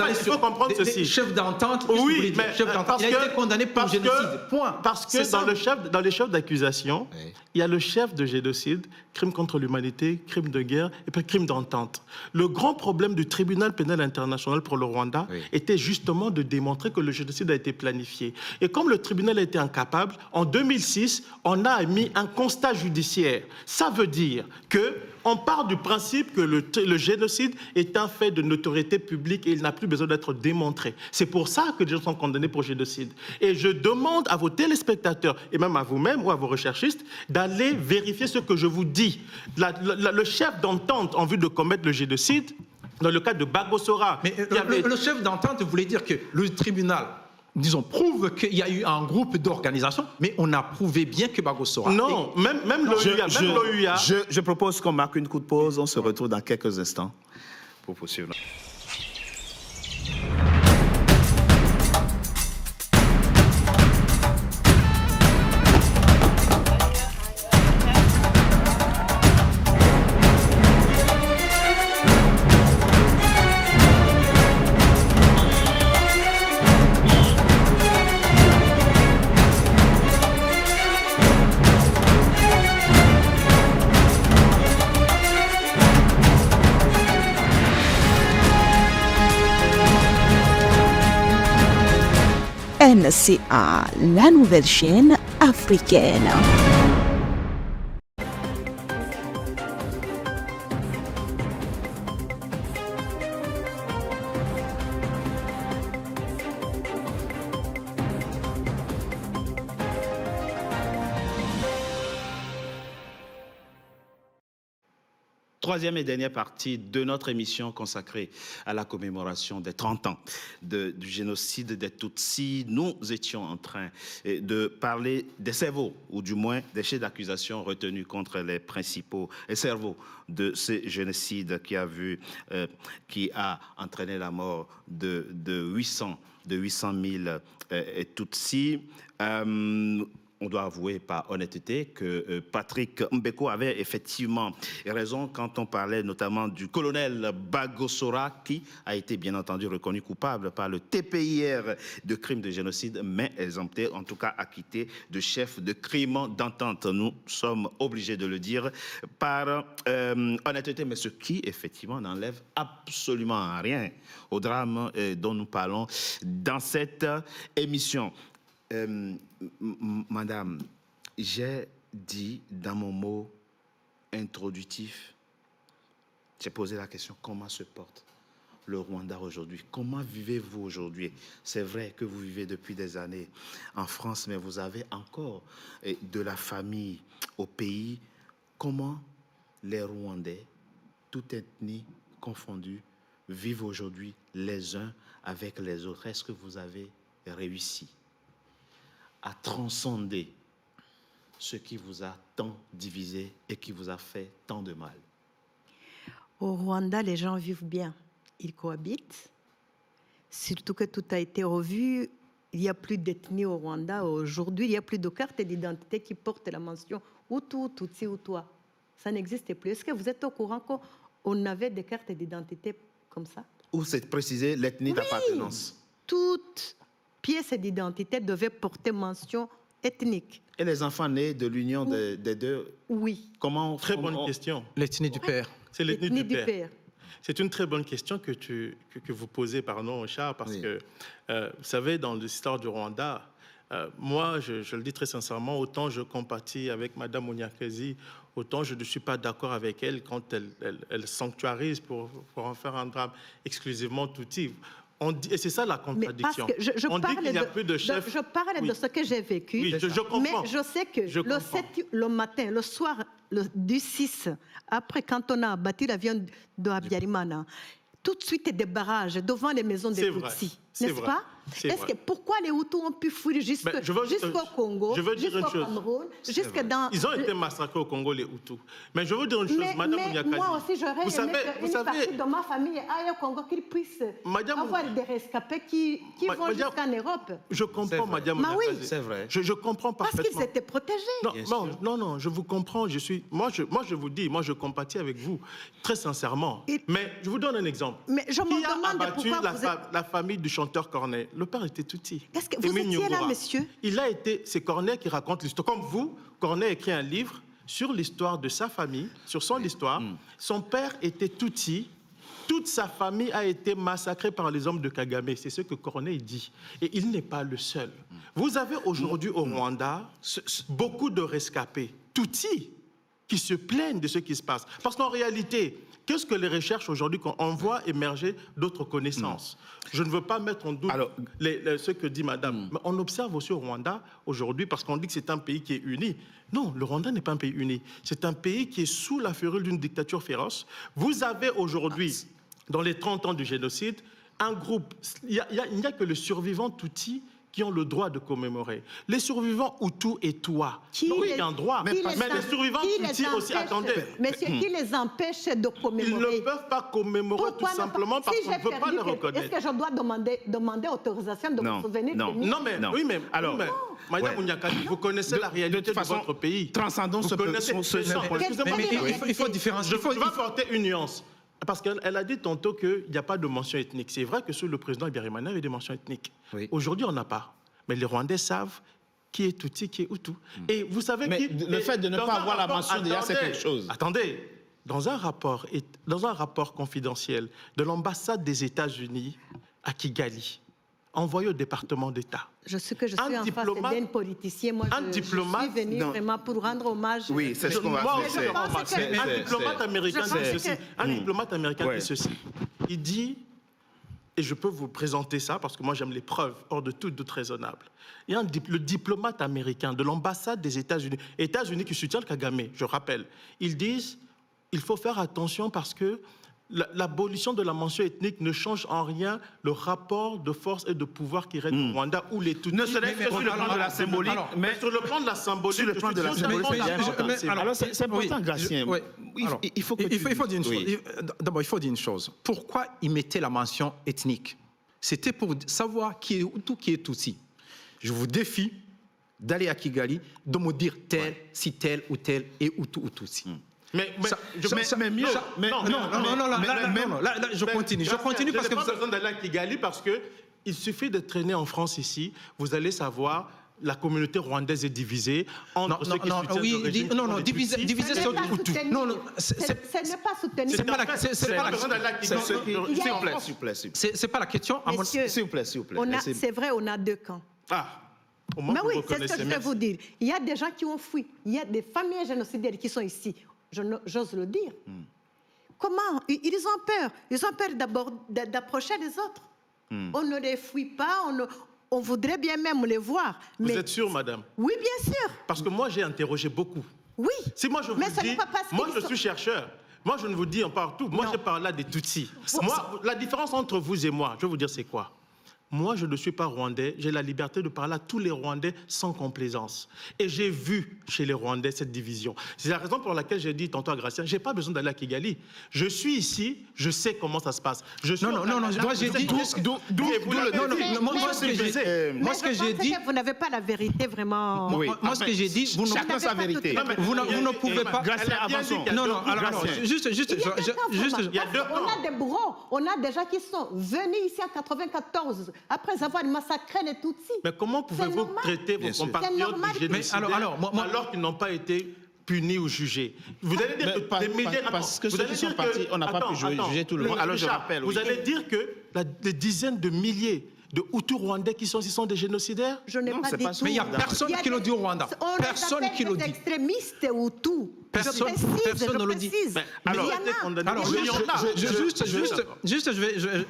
allez il sur faut comprendre des ceci. chefs d'entente. Oui, mais chef d'entente. Il a été condamné pour génocide. Point. Parce C'est que ça. dans les chefs d'accusation, Oui. il y a le chef de génocide, crime contre l'humanité, crime de guerre et puis crime d'entente. Le grand problème du tribunal pénal international pour le Rwanda Oui. était justement de démontrer que le génocide a été planifié. Et comme le tribunal a été incapable, en 2006, on a mis un constat judiciaire. Ça veut dire que on part du principe que le génocide est un fait de notoriété publique et il n'a plus besoin d'être démontré. C'est pour ça que les gens sont condamnés pour génocide. Et je demande à vos téléspectateurs, et même à vous-même ou à vos recherchistes, d'aller vérifier ce que je vous dis. Le chef d'entente en vue de commettre le génocide, dans le cas de Bagosora... Mais le chef d'entente voulait dire que le tribunal, disons, prouve qu'il y a eu un groupe d'organisation, mais on a prouvé bien que Bagosora... Non, même l'OUA... Je propose qu'on marque une coup de pause. On se retrouve dans quelques instants pour poursuivre. NCA, la nouvelle chaîne africaine. Troisième et dernière partie de notre émission consacrée à la commémoration des 30 ans du génocide des Tutsis. Nous étions en train de parler des cerveaux, ou du moins des chefs d'accusation retenus contre les principaux cerveaux de ce génocide qui a entraîné la mort de 800 000 Tutsis. On doit avouer par honnêteté que Patrick Mbeko avait effectivement raison quand on parlait notamment du colonel Bagosora qui a été bien entendu reconnu coupable par le TPIR de crimes de génocide, mais exempté, en tout cas acquitté de chef de crime d'entente. Nous sommes obligés de le dire par honnêteté, mais ce qui effectivement n'enlève absolument rien au drame dont nous parlons dans cette émission. Madame, j'ai dit dans mon mot introductif, j'ai posé la question, comment se porte le Rwanda aujourd'hui? Comment vivez-vous aujourd'hui? C'est vrai que vous vivez depuis des années en France, mais vous avez encore de la famille au pays. Comment les Rwandais, toutes ethnies confondues, vivent aujourd'hui les uns avec les autres? Est-ce que vous avez réussi à transcender ce qui vous a tant divisé et qui vous a fait tant de mal? Au Rwanda, les gens vivent bien. Ils cohabitent. Surtout que tout a été revu. Il n'y a plus d'ethnie au Rwanda. Aujourd'hui, il n'y a plus de carte d'identité qui porte la mention Hutu, Tutsi ou toi. Ça n'existe plus. Est-ce que vous êtes au courant qu'on avait des cartes d'identité comme ça? Où c'est précisé l'ethnie d'appartenance? Toute pièce d'identité devait porter mention ethnique. Et les enfants nés de l'union des deux? Oui. Comment Très bonne question. L'ethnie du père. C'est l'ethnie du père. père. C'est une très bonne question que vous posez, pardon, Charles, parce Oui. que, vous savez, dans l'histoire du Rwanda, moi, je le dis très sincèrement, autant je compatis avec Madame Onyakazi, autant je ne suis pas d'accord avec elle quand elle sanctuarise pour en faire un drame exclusivement Tutsi. Et c'est ça la contradiction. Mais parce que on dit qu'il n'y a plus de chefs. Je parle de ce que j'ai vécu. Oui, je comprends. Mais je sais que le matin, le soir du 6, après, quand on a abattu l'avion de Habyarimana, tout de suite des barrages devant les maisons des Tutsis. n'est-ce vrai. pas? C'est Est-ce vrai. que pourquoi les Hutus ont pu fuir jusqu'au Congo, je veux dire jusqu'au une chose. Cameroun, jusque dans... Ils ont été massacrés au Congo, les Hutus. Mais je veux dire une chose, Madame mais Munyakazi. moi aussi, j'aurais vous aimé savez, qu'une partie de ma famille aille au Congo, qu'ils puissent Madame- avoir des rescapés qui vont Madame- jusqu'en Europe. Je comprends, vrai. Madame Mais oui. Munyakazi. C'est vrai. Je comprends Parce parfaitement. qu'ils étaient protégés. Non, Bien non, sûr. non, je vous comprends. Moi, je vous dis, moi, je compatis avec vous, très sincèrement. Et- Mais je vous donne un exemple. Mais je me Qui a demande abattu pourquoi vous êtes... la famille du chanteur Corneille? Le père était Tutsi. Est-ce que vous Émile étiez là, Nyongora. monsieur? Il a été, c'est Corneille qui raconte l'histoire. Comme vous, Corneille écrit un livre sur l'histoire de sa famille, sur son histoire. Son père était Tutsi. Toute sa famille a été massacrée par les hommes de Kagame. C'est ce que Corneille dit. Et il n'est pas le seul. Vous avez aujourd'hui au Rwanda beaucoup de rescapés Tutsis qui se plaignent de ce qui se passe. Parce qu'en réalité, qu'est-ce que les recherches aujourd'hui, on voit émerger d'autres connaissances? Je ne veux pas mettre en doute Alors- ce que dit madame. Mais on observe aussi au Rwanda aujourd'hui, parce qu'on dit que c'est un pays qui est uni. Non, le Rwanda n'est pas un pays uni. C'est un pays qui est sous la férule d'une dictature féroce. Vous avez aujourd'hui, dans les 30 ans du génocide, un groupe, il n'y a que les survivants Tutsis qui ont le droit de commémorer. Les survivants Hutus et Toi, Qui oui, les- il y a un droit. qui Mais les survivants qui les Tutsis aussi, empêche- attendez. Monsieur, qui les empêche de Ils commémorer? ne peuvent pas commémorer Pourquoi tout ne simplement pas- parce si qu'on ne j'ai veut pas perdu les quelque- reconnaître. Est-ce que je dois demander autorisation de Non, me souvenir non. de mes- Non, mais, Non. oui, mais, Alors, oui, mais Madame ouais. Munyakazi, vous connaissez la réalité de, toute façon, votre pays. transcendons Vous ce connaissez point. Excusez-moi, Mais il faut différencier. Je vais apporter une nuance. Parce qu'elle a dit tantôt qu'il n'y a pas de mention ethnique. C'est vrai que sous le président Habyarimana, il y avait des mentions ethniques. Oui. Aujourd'hui, on n'a pas. Mais les Rwandais savent qui est Tutsi, qui est Hutu. Et vous savez Mais qui... le fait de ne dans pas un avoir la rapport- mention, déjà, c'est attendez, quelque chose. Attendez. Dans un rapport confidentiel de l'ambassade des États-Unis à Kigali, envoyé au département d'État, Je sais que je suis Un en diplomate- face d'un politicien. Moi, un je diplomate- suis venue Non. vraiment pour rendre hommage. Oui, c'est ce qu'on va Moi faire. aussi, je je pense remarque. que- Un diplomate américain je dit pense ceci. que- Un diplomate américain Ouais. dit ceci. Il dit, et je peux vous présenter ça parce que moi j'aime les preuves hors de tout doute raisonnable. Il y a le diplomate américain de l'ambassade des États-Unis qui soutient le Kagame, je rappelle. Ils disent, il faut faire attention parce que l'abolition de la mention ethnique ne change en rien le rapport de force et de pouvoir qui règne au Rwanda où les Tutsis... Ne serait-ce que sur le plan de la symbolique, mais sur le plan de la symbolique, Sur le plan de la je suis symbolique, totalement c'est d'accord. important. C'est- Alors, c'est important, Gratien. Oui. Il faut que tu il faut dire une dises. chose. Oui. D'abord, il faut dire une chose. Pourquoi ils mettaient la mention ethnique? C'était pour savoir qui est Hutu, qui est Tutsi. Je vous défie d'aller à Kigali, de me dire si tel ou tel est Hutu ou Tutsi. Mais mais mieux, mais- Non, là, je continue. Je continue parce que vous vous... n'avez pas besoin d'aller à Kigali parce que il suffit de traîner en France ici, vous allez savoir la communauté rwandaise est divisée entre ceux qui soutiennent le régime contre les divisé Tutsis. Ce sur n'est pas Hutu. soutenu. Non, Ce n'est pas soutenu. c'est pas la- c'est- c'est pas la- besoin d'aller à C'est Kigali. ce qui- Il y a- S'il vous plaît, s'il vous plaît, s'il vous plaît. c'est pas la question. à mon- Messieurs, S'il vous plaît, s'il vous plaît. c'est vrai, on a deux camps. Ah, au moins Mais vous oui, c'est ce reconnaissez. que je vais Merci. vous dire. Il y a des gens qui ont fui. Il y a des familles génocidaires qui sont ici. J'ose le dire. Comment? Ils ont peur. Ils ont peur d'abord d'approcher les autres. On ne les fuit pas. On voudrait bien même les voir. Vous Mais êtes sûr, madame? oui, bien sûr. Parce que moi, j'ai interrogé beaucoup. Oui. Si moi je vous Mais ce dis, n'est pas parce moi qu'ils je sont- suis chercheur. Moi je ne vous dis en partout. Moi Non. j'ai parlé là des Tutsis. Moi, la différence entre vous et moi, je vais vous dire c'est quoi? Moi je ne suis pas rwandais. J'ai la liberté de parler à tous les Rwandais sans complaisance. Et j'ai vu chez les Rwandais cette division. C'est la raison pour laquelle j'ai dit tantôt à Gratien, j'ai pas besoin d'aller à Kigali. Je suis ici, je sais comment ça se passe. Je suis Non, moi j'ai dit... Moi ce que j'ai... Moi ce que j'ai dit... Vous n'avez pas la vérité vraiment. Oui. Moi ce que j'ai dit... Vous Chacun n'avez sa pas vérité. toute la Vous ne pouvez pas... Grâce à bien dit avançons. qu'il y a Non, deux alors, Gracien. juste... Il y a des cas, il y a deux on camps. a des bourreaux, on a des gens qui sont venus ici en 94 après avoir massacré les Tutsis. Mais comment pouvez-vous normal. traiter vos Bien sûr. C'est compatriotes normal. du génocide Mais alors, moi- alors qu'ils n'ont pas été punis ou jugés? Vous allez dire Mais que des milliers... parce que Vous ceux allez qui sont dire partis, on n'a pas pu juger tout le monde. Alors je Richard, rappelle, vous oui. allez dire que des dizaines de milliers de Hutus rwandais qui sont ici sont des génocidaires? Je n'ai Non, pas c'est dit pas tout. ça. Mais il y a personne Il y a qui le des- dit au Rwanda. On les Personne appelle qui le des dit. extrémistes ou tout. Personne- personne ne le dit. Mais Alors, il y en été a. condamné. Alors, Oui, il y en a.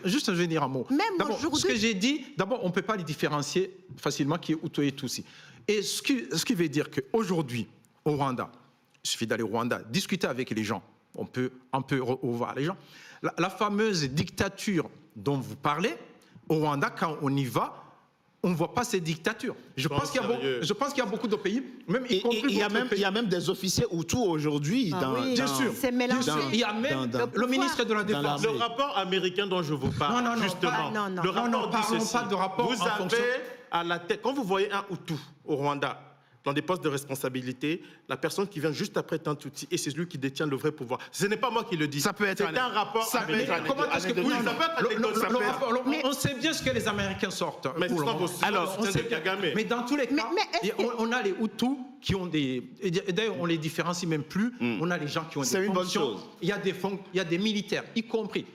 juste, je vais dire un mot. Même D'abord, aujourd'hui- ce que j'ai dit, d'abord, on ne peut pas les différencier facilement qui est Hutu et Tutsi. Et ce qui veut dire qu'aujourd'hui, au Rwanda, il suffit d'aller au Rwanda, discuter avec les gens, on peut revoir les gens. La fameuse dictature dont vous parlez, au Rwanda, quand on y va, on ne voit pas ces dictatures. Je pense qu'il y a beaucoup de pays, même y compris Il y a votre pays. même des officiers Hutus aujourd'hui. oui, Bien sûr. c'est mélangé. Il y a même le ministre de la Défense. Le rapport américain dont je vous parle, Non, justement. non. Le rapport dit parlons ceci. pas de rapport Vous en avez fonction- à la tête, quand vous voyez un Hutu au Rwanda, dans des postes de responsabilité, la personne qui vient juste après est un Tutsi et c'est lui qui détient le vrai pouvoir. Ce n'est pas moi qui le dis. Ça peut être C'est un rapport américain. Comment est-ce que Oui, ça peut être anecdotique. on sait bien ce que les Américains sortent. Mais pour le ce sont moment. vos- Alors, ce on sont sait des bien. Kagame. Mais dans tous les cas, mais est-ce que- on a les Hutus qui ont des. Et d'ailleurs, on les différencie même plus. On a les gens qui ont C'est des une bonne fonctions. chose. Il y a des militaires, y compris.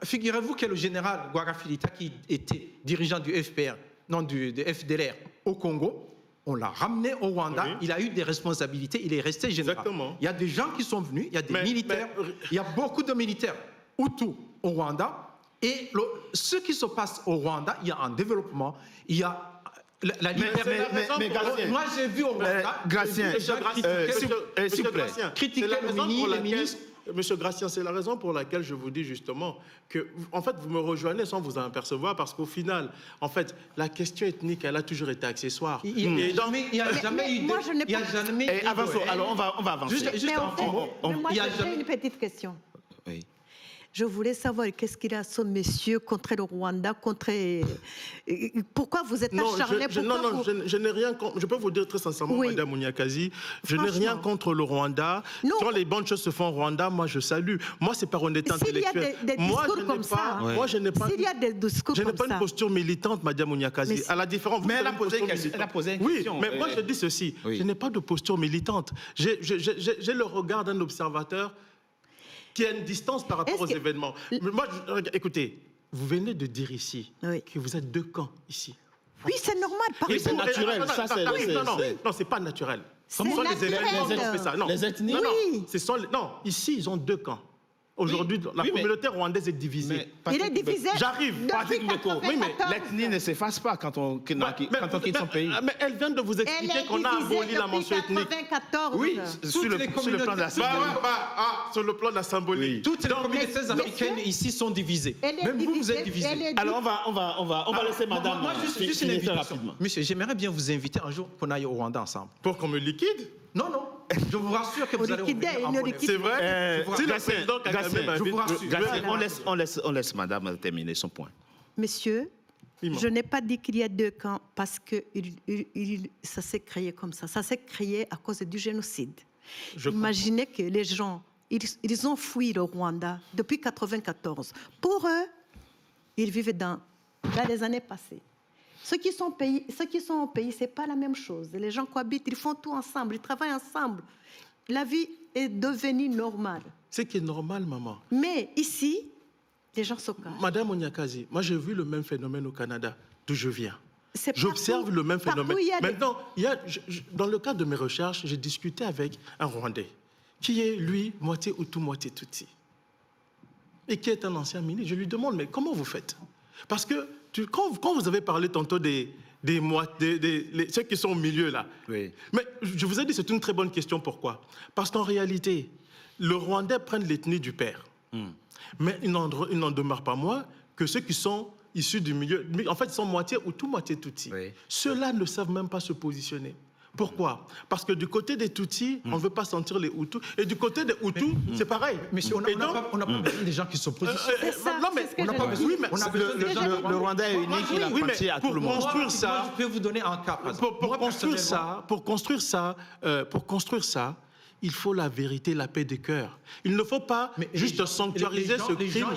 Figurez-vous que le général Guarafilita, qui était dirigeant du FPR, non du FDLR au Congo, on l'a ramené au Rwanda, Oui. il a eu des responsabilités, il est resté général. Exactement. Il y a des gens qui sont venus, il y a des militaires, il y a beaucoup de militaires Hutus au Rwanda, et ce qui se passe au Rwanda, il y a un développement, il y a la liberté. mais Gratien, Moi, j'ai vu au Rwanda, Gratien, j'ai vu les gens s'il vous plaît. critiquer le ministre. Monsieur Gratien, c'est la raison pour laquelle je vous dis justement que, en fait, vous me rejoignez sans vous en apercevoir, parce qu'au final, en fait, la question ethnique, elle a toujours été accessoire. Il n'y a jamais eu moi, je n'ai il y a pas- jamais Et eu avançons. de- Alors, on va avancer. Juste Mais un en petit fait, mot. mais moi, il y a j'ai jamais- une petite question. Oui. Je voulais savoir qu'est-ce qu'il a ce monsieur contre le Rwanda, contre... Pourquoi vous êtes acharné? Je n'ai rien contre, je peux vous dire très sincèrement, Oui. Madame Munyakazi, je n'ai rien contre le Rwanda. Non. Quand les bonnes choses se font au Rwanda, moi je salue. Moi, c'est par honnêteté S'il y a intellectuelle. des Moi, discours je n'ai comme pas, ça, moi, je n'ai pas, s'il y a des discours je n'ai comme pas une ça, posture militante, Madame Munyakazi. Mais À la différence, vous Mais elle avez a posé posture une question. Elle a posé une Oui, question. mais moi je dis ceci, Oui. je n'ai pas de posture militante. J'ai le regard d'un observateur qui a une distance par rapport Est-ce aux que- événements. Mais moi, écoutez, vous venez de dire ici Oui. que vous êtes deux camps ici. oui, c'est normal. Par Oui, c'est exemple. naturel. Ça, c'est- Non, c'est pas naturel. C'est Ce sont les naturel. événements qui ont fait ça. Non. Les ethnies. Non, Oui. non, ce sont non, ici, ils ont deux camps. Aujourd'hui, la Oui, mais- communauté rwandaise est divisée. Il est divisé. J'arrive. depuis Patrick Mbeko. Oui, mais 94. L'ethnie ne s'efface pas quand on quitte son pays. Mais elle vient de vous Elle expliquer est qu'on a divisée aboli la depuis mention ethnique. 94. Oui, sur le plan de la symbolique. Sur le plan de la symbolique. Toutes les Donc, communautés africaines ici sont divisées. Elle est Même vous, vous êtes divisée, divisés. elle est Alors, on va laisser madame Moi, juste une finir invitation. rapidement. Monsieur, j'aimerais bien vous inviter un jour qu'on aille au Rwanda ensemble. pour qu'on me liquide. Non, non. Je vous rassure que vous allez liquider, revenir en une bonne liquide. C'est vrai. Si le Gratien, président Kagame Gratien, m'invite, je vous rassure. Gratien, on laisse madame terminer son point. Monsieur, Dis-moi. je n'ai pas dit qu'il y a deux camps parce que ça s'est créé comme ça. Ça s'est créé à cause du génocide. Je Imaginez que les gens, ils ont fui le Rwanda depuis 1994. Pour eux, ils vivent dans les années passées. Ceux qui sont au pays, ce n'est pas la même chose. Les gens cohabitent, ils font tout ensemble, ils travaillent ensemble. La vie est devenue normale. C'est qui est normal, maman. Mais ici, les gens se cachent. Madame Onyakazi, moi j'ai vu le même phénomène au Canada, d'où je viens. C'est J'observe partout. le même Partout, phénomène. il y a des- Maintenant, dans le cadre de mes recherches, j'ai discuté avec un Rwandais qui est, lui, moitié Hutu, moitié Tutsi. Et qui est un ancien ministre. Je lui demande, mais comment vous faites? Parce que quand vous avez parlé tantôt ceux qui sont au milieu là, Oui. mais je vous ai dit c'est une très bonne question. Pourquoi? Parce qu'en réalité, le Rwandais prennent l'ethnie du père. Mais il n'en demeure pas moins que ceux qui sont issus du milieu, en fait, ils sont moitié Hutu, moitié Tutsi. Oui. Ceux-là ne savent même pas se positionner. Pourquoi? Parce que du côté des Tutsis, on ne veut pas sentir les Hutus. Et du côté des Hutus, c'est pareil. Monsieur, on n'a Et donc, pas besoin des gens qui se positionnent. C'est ça, non, mais c'est ce que on n'a je pas dis. besoin. Oui, mais On a besoin de gens. Le Rwanda est unique, il oui, mais appartient à tout le pour monde. construire ça, Moi, je peux vous donner un cas. par exemple. pour Moi, construire ça, il faut la vérité, la paix des cœurs. Il ne faut pas juste sanctuariser ce crime.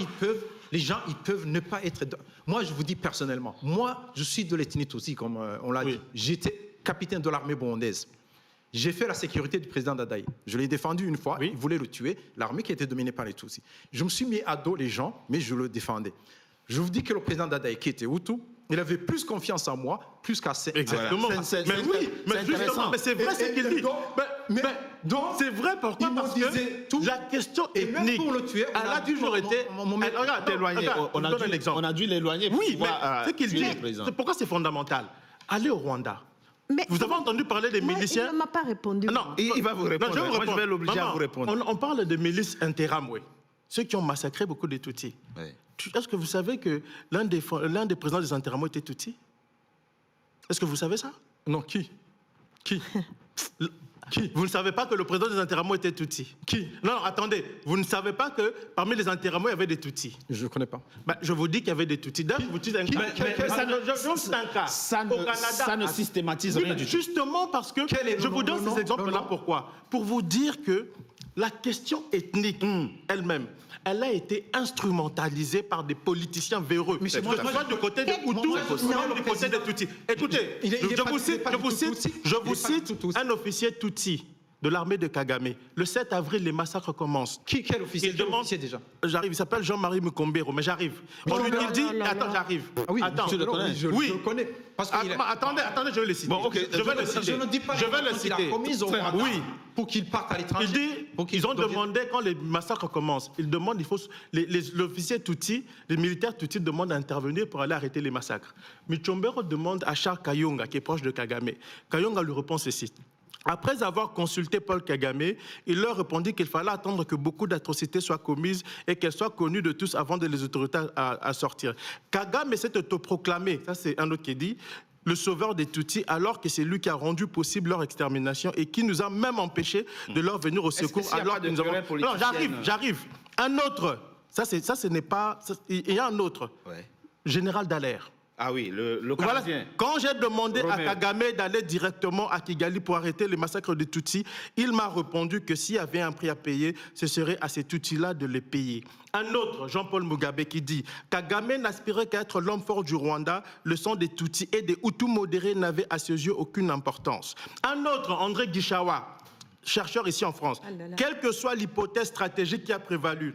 Les gens, ils peuvent ne pas être... Moi, je vous dis personnellement, moi, je suis de l'ethnie Tutsi, comme on l'a Oui. dit. J'étais capitaine de l'armée burundaise. J'ai fait la sécurité du président Dadaï. Je l'ai défendu une fois, Oui. il voulait le tuer, l'armée qui était dominée par les Tutsis. Je me suis mis à dos les gens, mais je le défendais. Je vous dis que le président Dadaï, qui était Hutu, il avait plus confiance en moi, plus qu'à ses... Exactement. Voilà. C'est Mais oui, mais intéressant. justement, mais c'est vrai ce qu'il dit. Donc, C'est vrai, pourquoi? il me Parce disait que tout. la question Et même ethnique, pour le tuer, elle a toujours été... Regarde, Éloigné. regarde, On je vous donne un exemple. a dû l'éloigner. Oui, pour mais pouvoir, ce qu'il tuer dit, le président. c'est pourquoi c'est fondamental. Allez au Rwanda. Mais Vous avez entendu parler des moi, miliciens? il ne m'a pas répondu. Non, Il va vous répondre. Non, Moi, je vais l'obliger à Maman, vous répondre. On parle de milices interamway, ceux qui ont massacré beaucoup de Tutsis. Oui. Est-ce que vous savez que l'un des présidents des Interamo était Tutsi? Est-ce que vous savez ça? Non, qui? Qui? Vous ne savez pas que le président des Interamo était Tutsi? Qui? Non, attendez. Vous ne savez pas que parmi les Interamo, il y avait des Tutsis? Je ne connais pas. Je vous dis qu'il y avait des Tutsis. D'ailleurs, vous dites un cas. Je cite un cas. Au Canada, ça ne systématise oui, rien du tout. Justement parce que je vous donne ces exemples-là. Pourquoi? Pour vous dire que la question ethnique elle-même, elle a été instrumentalisée par des politiciens véreux. Que ce soit du côté des Hutus ou du côté des Tutsis. Écoutez, je vous cite un officier Tutsi de l'armée de Kagame. Le 7 avril, les massacres commencent. Quel officier? Quel officier déjà? J'arrive, il s'appelle Jean-Marie Mukombero, mais j'arrive. Il dit, attends, j'arrive. Ah oui, attends, je le connais. Parce attendez, je vais le citer. Bon, ok, je vais le citer. Je ne dis pas je vais le qu'il a citer. commis au Rwanda Oui. pour qu'il parte à l'étranger. Il dit, ils ont demandé, quand les massacres commencent, ils demandent, l'officier Tutsi, les militaires Tutsi demandent d'intervenir pour aller arrêter les massacres. Mukombero demande à Charles Kayonga, qui est proche de Kagame. Kayonga lui répond ceci. Après avoir consulté Paul Kagame, il leur répondit qu'il fallait attendre que beaucoup d'atrocités soient commises et qu'elles soient connues de tous avant de les autorités à sortir. Kagame s'est autoproclamé, ça c'est un autre qui dit, le sauveur des Tutsis, alors que c'est lui qui a rendu possible leur extermination et qui nous a même empêché de leur venir au secours. Alors que nous avons... Non, j'arrive. Un autre, ce n'est pas... Il y a un autre, général Dallaire. Ah oui, le voilà. Canadien. Quand j'ai demandé à Kagame d'aller directement à Kigali pour arrêter les massacres des Tutsis, il m'a répondu que s'il y avait un prix à payer, ce serait à ces Tutsis-là de les payer. Un autre, Jean-Paul Mugabe, qui dit « Kagame n'aspirait qu'à être l'homme fort du Rwanda, le sang des Tutsis et des Hutus modérés n'avait à ses yeux aucune importance. » Un autre, André Guichawa, chercheur ici en France, quelle que soit l'hypothèse stratégique qui a prévalu,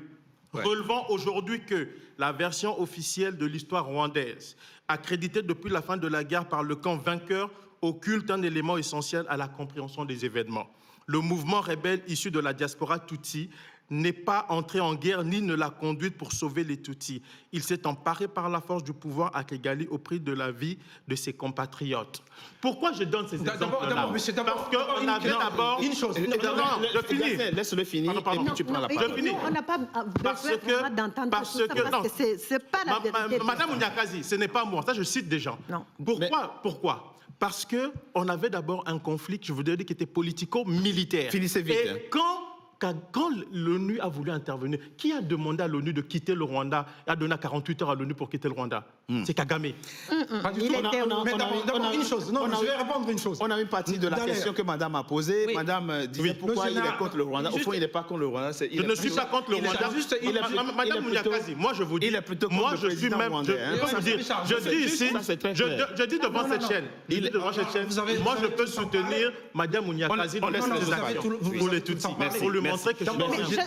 relevant aujourd'hui que la version officielle de l'histoire rwandaise, accréditée depuis la fin de la guerre par le camp vainqueur, occulte un élément essentiel à la compréhension des événements. Le mouvement rebelle issu de la diaspora Tutsi n'est pas entré en guerre ni ne l'a conduite pour sauver les Tutsis. Il s'est emparé par la force du pouvoir à Kigali au prix de la vie de ses compatriotes. Pourquoi je donne ces exemples-là? Parce qu'on avait d'abord... Une chose. Je finis. Laisse-le finir et puis tu prends la parole. On n'a pas besoin d'entendre tout ça parce que c'est pas la vérité. Madame Ounyakazi, ce n'est pas moi. Ça, je cite des gens. Non. Pourquoi? Parce qu'on avait d'abord un conflit, je voudrais dire, qui était politico-militaire. Finissez vite. Et quand l'ONU a voulu intervenir, qui a demandé à l'ONU de quitter le Rwanda et a donné 48 heures à l'ONU pour quitter le Rwanda? C'est Kagame. Pas du tout. Mais d'abord, une chose. Non, je vais répondre une chose. On a une partie de la question que madame a posée. Oui. Madame disait pourquoi il est contre le Rwanda. Au fond, il n'est pas contre le Rwanda. Je ne suis pas contre le Rwanda. Madame Ounyakazi, moi je vous dis, moi je suis même... Je dis devant cette chaîne, moi je peux soutenir Madame Ounyakazi dans ses actions pour les Tutsis. Pour lui montrer que je suis...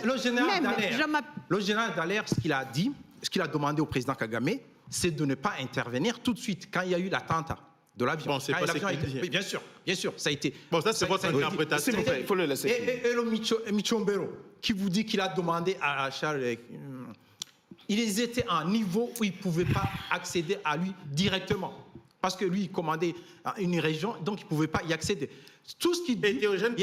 Le général Dallaire, ce qu'il a dit, ce qu'il a demandé au président Kagame, c'est de ne pas intervenir tout de suite quand il y a eu l'attentat de l'avion. Bon, c'est pas ce qu'il dit. Oui, bien sûr, ça a été... Bon, ça c'est votre interprétation. Il faut le laisser. Et le Mukombero, qui vous dit qu'il a demandé à Charles... Ils étaient à un niveau où ils ne pouvaient pas accéder à lui directement. Parce que lui, il commandait une région, donc il ne pouvait pas y accéder. Tout ce qu'il dit... Théogène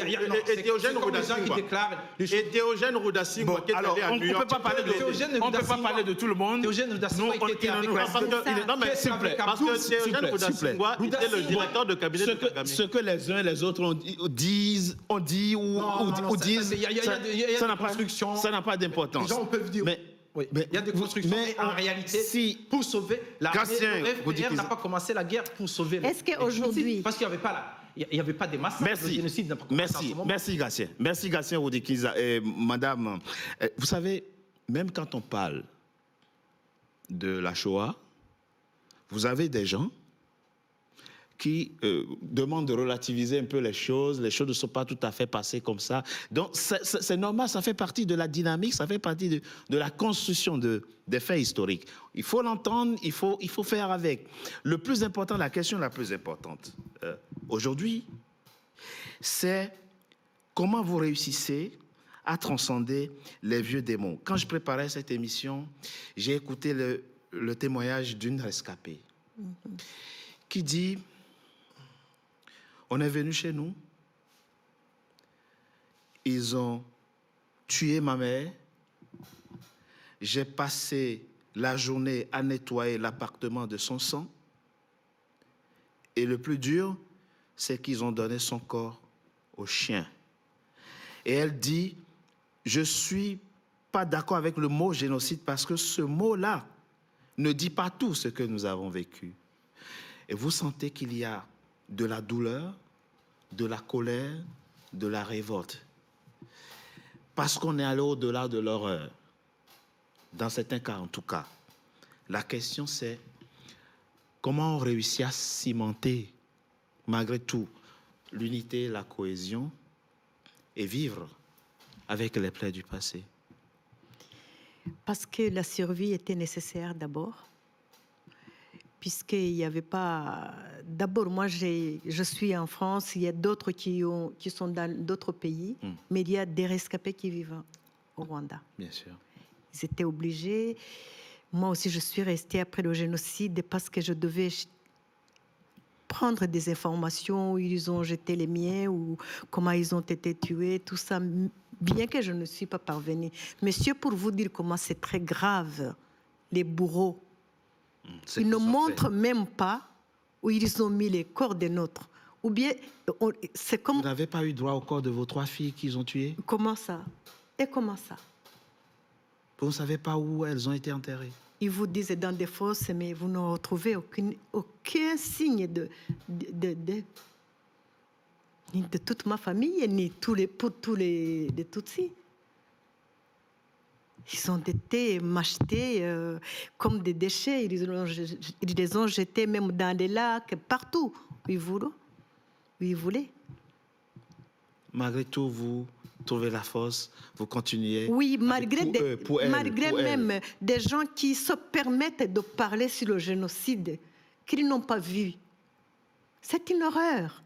Rudasingwa, qui est allé à New York. On ne peut pas parler de tout le monde. Théogène Rudasingwa était avec nous. Non, mais s'il vous plaît. Parce que Théogène Rudasingwa était le directeur de cabinet de Kagame. Ce que les uns et les autres disent ou disent, ça n'a pas d'importance. Les gens peuvent dire... Oui. Il y a des constructions, mais en réalité, pour sauver la RFR n'a pas commencé la guerre pour sauver les... Est-ce qu'aujourd'hui... Parce qu'il n'y avait pas des massacres, de génocide n'a pas commencé en ce moment. Merci Gatien. Merci Gatien Rodikiza. Madame, vous savez, même quand on parle de la Shoah, vous avez des gens qui demandent de relativiser un peu les choses ne sont pas tout à fait passées comme ça. Donc c'est normal, ça fait partie de la dynamique, ça fait partie de la construction des faits historiques. Il faut l'entendre, il faut faire avec. Le plus important, la question la plus importante aujourd'hui, c'est comment vous réussissez à transcender les vieux démons. Quand je préparais cette émission, j'ai écouté le témoignage d'une rescapée qui dit... On est venu chez nous, ils ont tué ma mère, j'ai passé la journée à nettoyer l'appartement de son sang. Et le plus dur, c'est qu'ils ont donné son corps aux chiens. Et elle dit, je ne suis pas d'accord avec le mot génocide parce que ce mot-là ne dit pas tout ce que nous avons vécu. Et vous sentez qu'il y a de la douleur, de la colère, de la révolte. Parce qu'on est allé au-delà de l'horreur. Dans certains cas, en tout cas. La question, c'est comment on réussit à cimenter, malgré tout, l'unité, la cohésion et vivre avec les plaies du passé. Parce que la survie était nécessaire d'abord. Puisqu'il n'y avait pas... D'abord, moi, je suis en France, il y a d'autres qui sont dans d'autres pays, mais il y a des rescapés qui vivent au Rwanda. Bien sûr. Ils étaient obligés. Moi aussi, je suis restée après le génocide parce que je devais prendre des informations où ils ont jeté les miens ou comment ils ont été tués, tout ça, bien que je ne suis pas parvenue. Monsieur, pour vous dire comment c'est très grave, les bourreaux, ils ne montrent même pas où ils ont mis les corps des nôtres. Ou bien, c'est comme... Vous n'avez pas eu droit au corps de vos 3 filles qu'ils ont tuées? Comment ça? Et comment ça? Vous ne savez pas où elles ont été enterrées? Ils vous disent dans des fosses, mais vous ne retrouvez aucun signe de toute ma famille, ni pour tous les Tutsis. Ils ont été machetés comme des déchets. Ils les ont jetés même dans les lacs, partout où ils voulaient. Malgré tout, vous trouvez la force, vous continuez. Oui, malgré même des gens qui se permettent de parler sur le génocide qu'ils n'ont pas vu. C'est une horreur.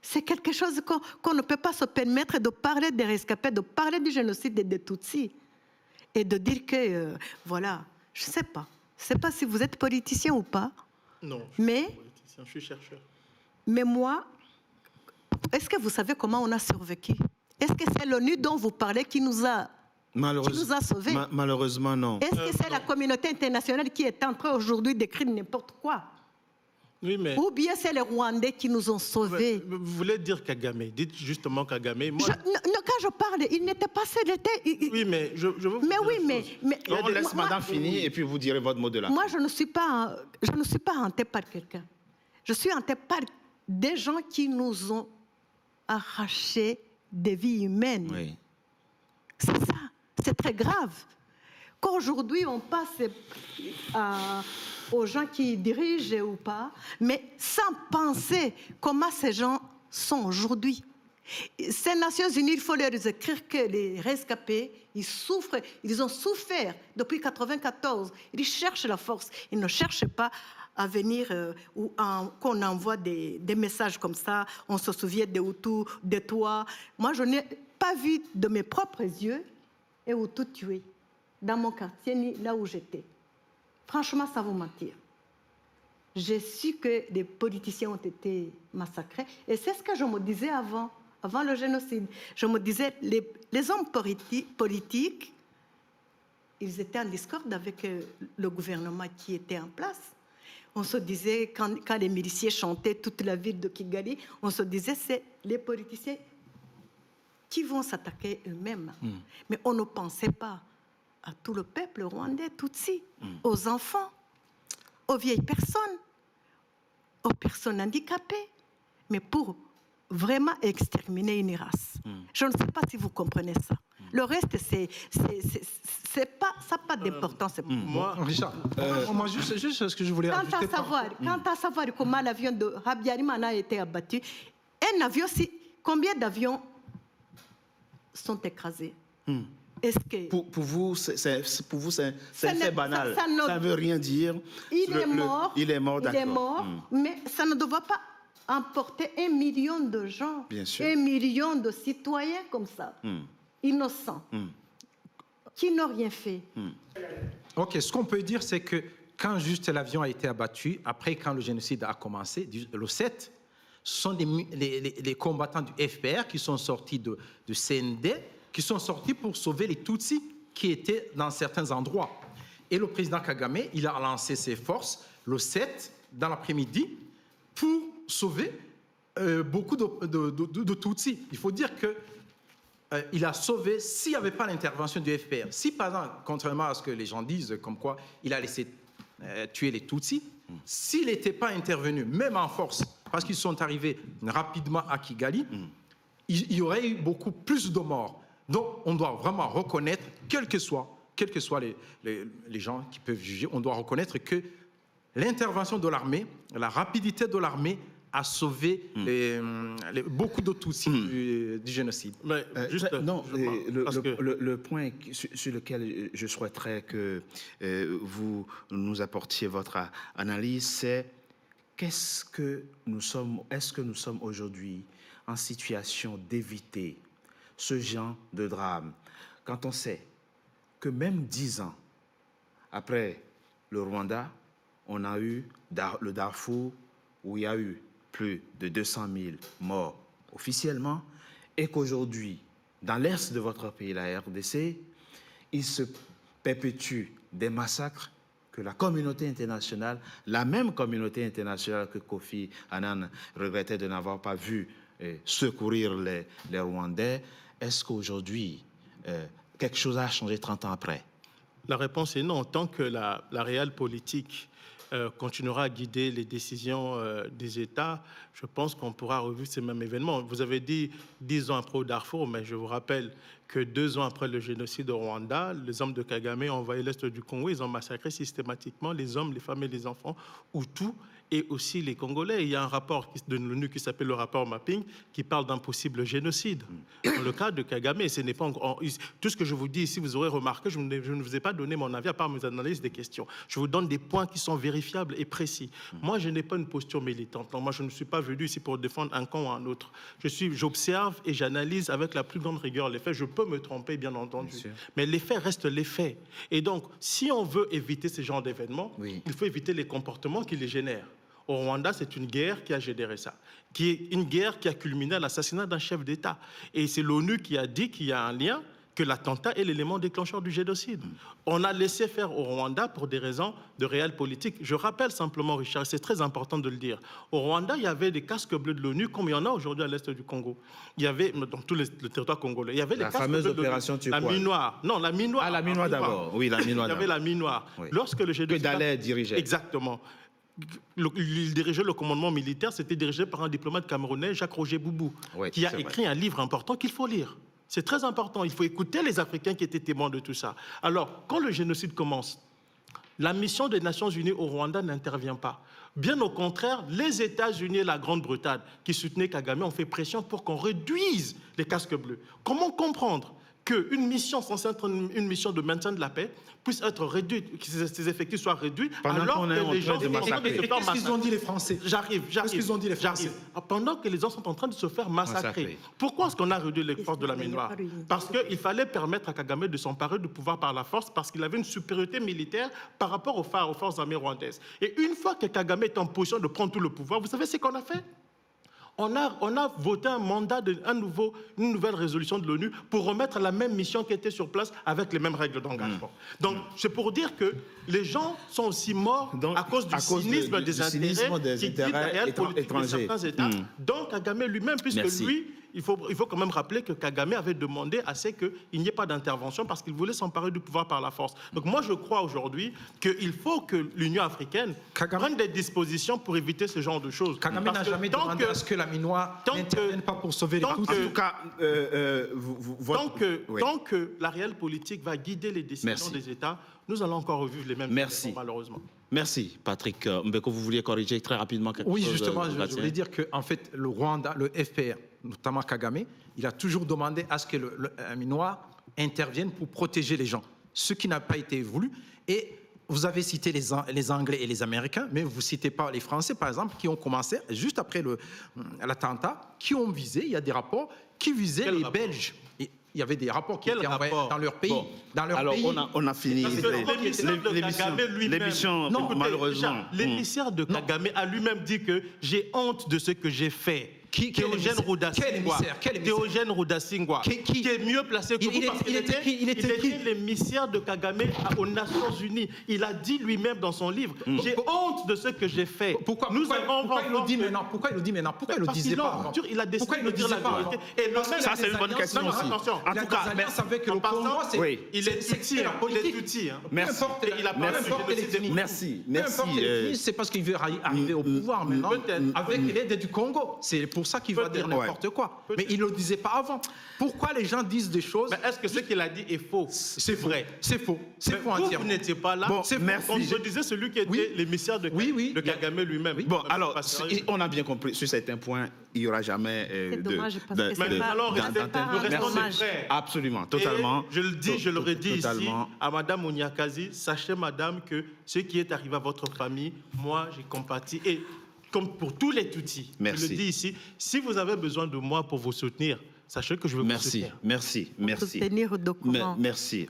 C'est quelque chose qu'on ne peut pas se permettre de parler des rescapés, de parler du génocide des Tutsis. Et de dire que, voilà, je ne sais pas. Je ne sais pas si vous êtes politicien ou pas. Non, je ne suis pas politicien, je suis chercheur. Mais moi, est-ce que vous savez comment on a survécu? Est-ce que c'est l'ONU dont vous parlez qui nous a sauvés? Malheureusement, non. Est-ce que c'est la communauté internationale qui est en train aujourd'hui d'écrire n'importe quoi? Oui, mais... Ou bien c'est les Rwandais qui nous ont sauvés? Vous voulez dire Kagame? Dites justement Kagame. Moi... Quand je parle, il n'était pas seul. Oui, mais je veux vous mais dire oui, une chose. On laisse madame finir et puis vous direz votre mot de la fin. Moi, je ne suis pas hantée par quelqu'un. Je suis hantée par des gens qui nous ont arraché des vies humaines. Oui. C'est ça. C'est très grave. Qu'aujourd'hui, on passe aux gens qui dirigent ou pas, mais sans penser comment ces gens sont aujourd'hui. Ces Nations Unies, il faut leur écrire que les rescapés, ils souffrent, ils ont souffert depuis 1994. Ils cherchent la force. Ils ne cherchent pas à venir qu'on envoie des messages comme ça. On se souvient des Hutus, de toi. Moi, je n'ai pas vu de mes propres yeux et Hutus tués dans mon quartier ni là où j'étais. Franchement, ça vous mentir. J'ai su que des politiciens ont été massacrés et c'est ce que je me disais avant le génocide. Je me disais, les hommes politiques, ils étaient en discorde avec le gouvernement qui était en place. On se disait, quand les miliciens chantaient toute la ville de Kigali, on se disait, c'est les politiciens qui vont s'attaquer eux-mêmes. Mais on ne pensait pas à tout le peuple rwandais, Tutsi, aux enfants, aux vieilles personnes, aux personnes handicapées. Mais pour vraiment exterminer une race. Je ne sais pas si vous comprenez ça. Le reste, ça n'a pas d'importance. Moi, Richard, moi, juste ce que je voulais rajouter. Quant à savoir comment l'avion de Habyarimana a été abattu, un avion, combien d'avions sont écrasés? Est-ce que... Pour vous, c'est un fait banal. Ça ne veut rien dire. Il est mort. Il est mort, d'accord. Il est mort, mais ça ne doit pas emporter 1 million de gens, bien sûr. 1 million de citoyens comme ça, innocents, qui n'ont rien fait. Ok, ce qu'on peut dire, c'est que quand juste l'avion a été abattu, après quand le génocide a commencé, le 7, ce sont les combattants du FPR qui sont sortis de CND, qui sont sortis pour sauver les Tutsis qui étaient dans certains endroits. Et le président Kagame, il a lancé ses forces le 7 dans l'après-midi pour sauver beaucoup de Tutsis. Il faut dire que il a sauvé s'il n'y avait pas l'intervention du FPR. Si, par exemple, contrairement à ce que les gens disent, comme quoi il a laissé tuer les Tutsis, s'il n'était pas intervenu, même en force, parce qu'ils sont arrivés rapidement à Kigali, il y aurait eu beaucoup plus de morts. Donc, on doit vraiment reconnaître, quels que soient les gens qui peuvent juger, on doit reconnaître que l'intervention de l'armée, la rapidité de l'armée a sauvé beaucoup de Tutsis du génocide. Mais le point sur lequel je souhaiterais que vous nous apportiez votre analyse, c'est est-ce que nous sommes aujourd'hui en situation d'éviter ce genre de drame quand on sait que même 10 ans après le Rwanda, on a eu le Darfour où il y a eu plus de 200 000 morts officiellement, et qu'aujourd'hui, dans l'est de votre pays, la RDC, il se perpétue des massacres que la communauté internationale, la même communauté internationale que Kofi Annan regrettait de n'avoir pas vu secourir les Rwandais. Est-ce qu'aujourd'hui, quelque chose a changé 30 ans après? La réponse est non. Tant que la réelle politique continuera à guider les décisions des États, je pense qu'on pourra revivre ces mêmes événements. Vous avez dit 10 ans après au Darfour, mais je vous rappelle que 2 ans après le génocide au Rwanda, les hommes de Kagame ont envahi l'est du Congo, ils ont massacré systématiquement les hommes, les femmes et les enfants, Hutus, et aussi les Congolais. Il y a un rapport de l'ONU qui s'appelle le rapport Mapping, qui parle d'un possible génocide. Dans le cas de Kagame, ce n'est pas tout ce que je vous dis ici, vous aurez remarqué, je ne vous ai pas donné mon avis à part mes analyses des questions. Je vous donne des points qui sont vérifiables et précis. Moi, je n'ai pas une posture militante. Non, moi, je ne suis pas venu ici pour défendre un camp ou un autre. J'observe et j'analyse avec la plus grande rigueur les faits. Je peux me tromper, bien entendu. Mais les faits restent les faits. Et donc, si on veut éviter ce genre d'événements, il faut éviter les comportements qui les génèrent. Au Rwanda, c'est une guerre qui a généré ça, qui est une guerre qui a culminé à l'assassinat d'un chef d'État. Et c'est l'ONU qui a dit qu'il y a un lien, que l'attentat est l'élément déclencheur du génocide. On a laissé faire au Rwanda pour des raisons de réelle politique. Je rappelle simplement, Richard, c'est très important de le dire. Au Rwanda, il y avait des casques bleus de l'ONU, comme il y en a aujourd'hui à l'est du Congo. Il y avait, dans tout le territoire congolais, il y avait des casques bleus de l'ONU. La fameuse opération Turquoise. La Minoire. Non, la Minoire. Ah, la Minoire d'abord. Oui, la Minoire. Il y avait la Minoire. Oui. Lorsque le génocide... Que Dallaire dirigeait. Exactement. Il dirigeait le commandement militaire, c'était dirigé par un diplomate camerounais, Jacques-Roger Boubou, qui a écrit un livre important qu'il faut lire. C'est très important, il faut écouter les Africains qui étaient témoins de tout ça. Alors, quand le génocide commence, la mission des Nations Unies au Rwanda n'intervient pas. Bien au contraire, les États-Unis et la Grande-Bretagne, qui soutenaient Kagame, ont fait pression pour qu'on réduise les casques bleus. Comment comprendre qu'une mission censée être une mission de maintien de la paix puisse être réduite, que ses effectifs soient réduits, alors que les gens sont en train de se faire massacrer. Qu'est-ce qu'ils ont dit les Français? Qu'est-ce qu'ils ont dit les Français? Pendant que les gens sont en train de se faire massacrer. Pourquoi est-ce qu'on a réduit les forces de la Minoire? Parce qu'il fallait permettre à Kagame de s'emparer du pouvoir par la force, parce qu'il avait une supériorité militaire par rapport aux forces armées rwandaises. Et une fois que Kagame est en position de prendre tout le pouvoir, vous savez ce qu'on a fait? On a voté un mandat, une nouvelle résolution de l'ONU pour remettre la même mission qui était sur place avec les mêmes règles d'engagement. Donc, c'est pour dire que les gens sont aussi morts à cause du cynisme des intérêts qui guident la réelle politique de certains États. Donc, Kagame lui-même, puisque lui, il faut quand même rappeler que Kagame avait demandé à ce qu'il n'y ait pas d'intervention parce qu'il voulait s'emparer du pouvoir par la force. Donc moi, je crois aujourd'hui qu'il faut que l'Union africaine prenne des dispositions pour éviter ce genre de choses. Kagame n'a jamais demandé à ce que la Minoire n'intervienne pas pour sauver les Tutsis. En tout cas, tant que la réelle politique va guider les décisions des États, nous allons encore revivre les mêmes événements, malheureusement. Merci, Patrick Mbeko. Vous vouliez corriger très rapidement quelque chose? Oui, justement, je voulais dire qu'en fait, le Rwanda, le FPR, notamment Kagame, il a toujours demandé à ce que la Minoire intervienne pour protéger les gens, ce qui n'a pas été voulu. Et vous avez cité les Anglais et les Américains, mais vous ne citez pas les Français, par exemple, qui ont commencé, juste après l'attentat, qui ont visé, il y a des rapports, qui visaient les Belges. Il y avait des rapports qui étaient envoyés dans leur pays. Alors, on a fini l'émission, malheureusement. L'émissaire de Kagame a lui-même dit que j'ai honte de ce que j'ai fait. Théogène Rudasingwa. Théogène Rudasingwa, qui est mieux placé que vous parce qu'il était l'émissaire de Kagame aux Nations Unies. Il a dit lui-même dans son livre, j'ai honte de ce que j'ai fait. Pourquoi il le dit maintenant? Pourquoi il le dit maintenant? Pourquoi il ne le disait pas avant? Il a décidé de dire la vérité. Et ça, c'est une bonne question aussi. Attention. En tout cas, avec le Congo, il est outil. Merci. Merci. C'est parce qu'il veut arriver au pouvoir maintenant avec l'aide du Congo. C'est pour ça qu'il va dire n'importe quoi. Mais il ne le disait pas avant. Pourquoi les gens disent des choses? Mais est-ce que ce qu'il a dit est faux? C'est vrai. C'est faux. C'est faux entièrement. Vous n'étiez pas là. Merci. Quand je disais celui qui était l'émissaire de Kagame lui-même. Bon, alors, on a bien compris. Sur certains points, il n'y aura jamais c'est dommage parce que c'est pas... Alors, restons des frères. Absolument, totalement. Et je le dis, je le redis ici à Madame Onyakazi, sachez Madame que ce qui est arrivé à votre famille, moi j'ai compati. Et comme pour tous les Tutsis, je le dis ici, si vous avez besoin de moi pour vous soutenir, sachez que je veux vous soutenir. Merci. Soutenir de comment? Merci.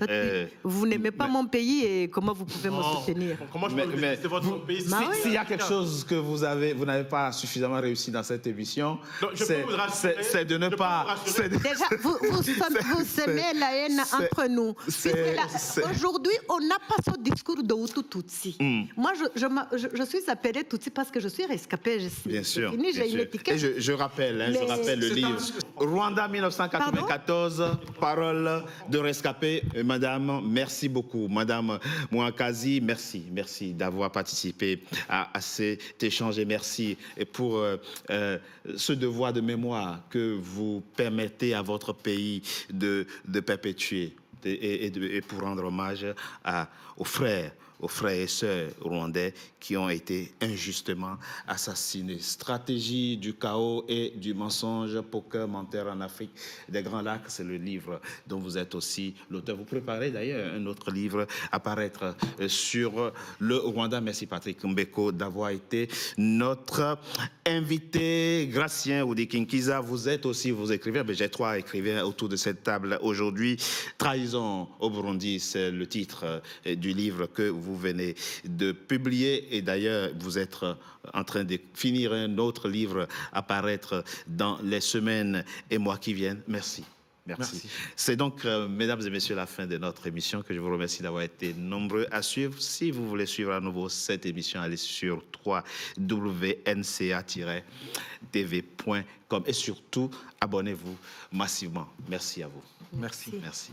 Vous n'aimez pas mon pays et comment vous pouvez me soutenir? Comment je peux vous dire, c'est votre pays? S'il y a quelque chose que vous n'avez pas suffisamment réussi dans cette émission, c'est de ne pas... Déjà, vous semez la haine entre nous. Aujourd'hui, on n'a pas ce discours de Hutu Tutsi. Moi, je suis appelée Tutsi parce que je suis rescapée. Bien sûr. J'ai une étiquette. Et je rappelle le livre. Rwanda 1994, parole de rescapé. Madame, merci beaucoup. Madame Mouakazi, merci d'avoir participé à cet échange et merci pour ce devoir de mémoire que vous permettez à votre pays de perpétuer et pour rendre hommage aux frères et sœurs rwandais qui ont été injustement assassinés. Stratégie du chaos et du mensonge, poker menteur en Afrique des Grands Lacs, c'est le livre dont vous êtes aussi l'auteur. Vous préparez d'ailleurs un autre livre à paraître sur le Rwanda. Merci Patrick Mbeko d'avoir été notre invité. Gratien Oudékinkiza, vous écrivez, j'ai 3 écrivains autour de cette table aujourd'hui. Trahison au Burundi, c'est le titre du livre que vous venez de publier. Et d'ailleurs, vous êtes en train de finir un autre livre à paraître dans les semaines et mois qui viennent. Merci. C'est donc, mesdames et messieurs, la fin de notre émission, que je vous remercie d'avoir été nombreux à suivre. Si vous voulez suivre à nouveau cette émission, allez sur www.nca-tv.com et surtout, abonnez-vous massivement. Merci à vous. Merci. Merci.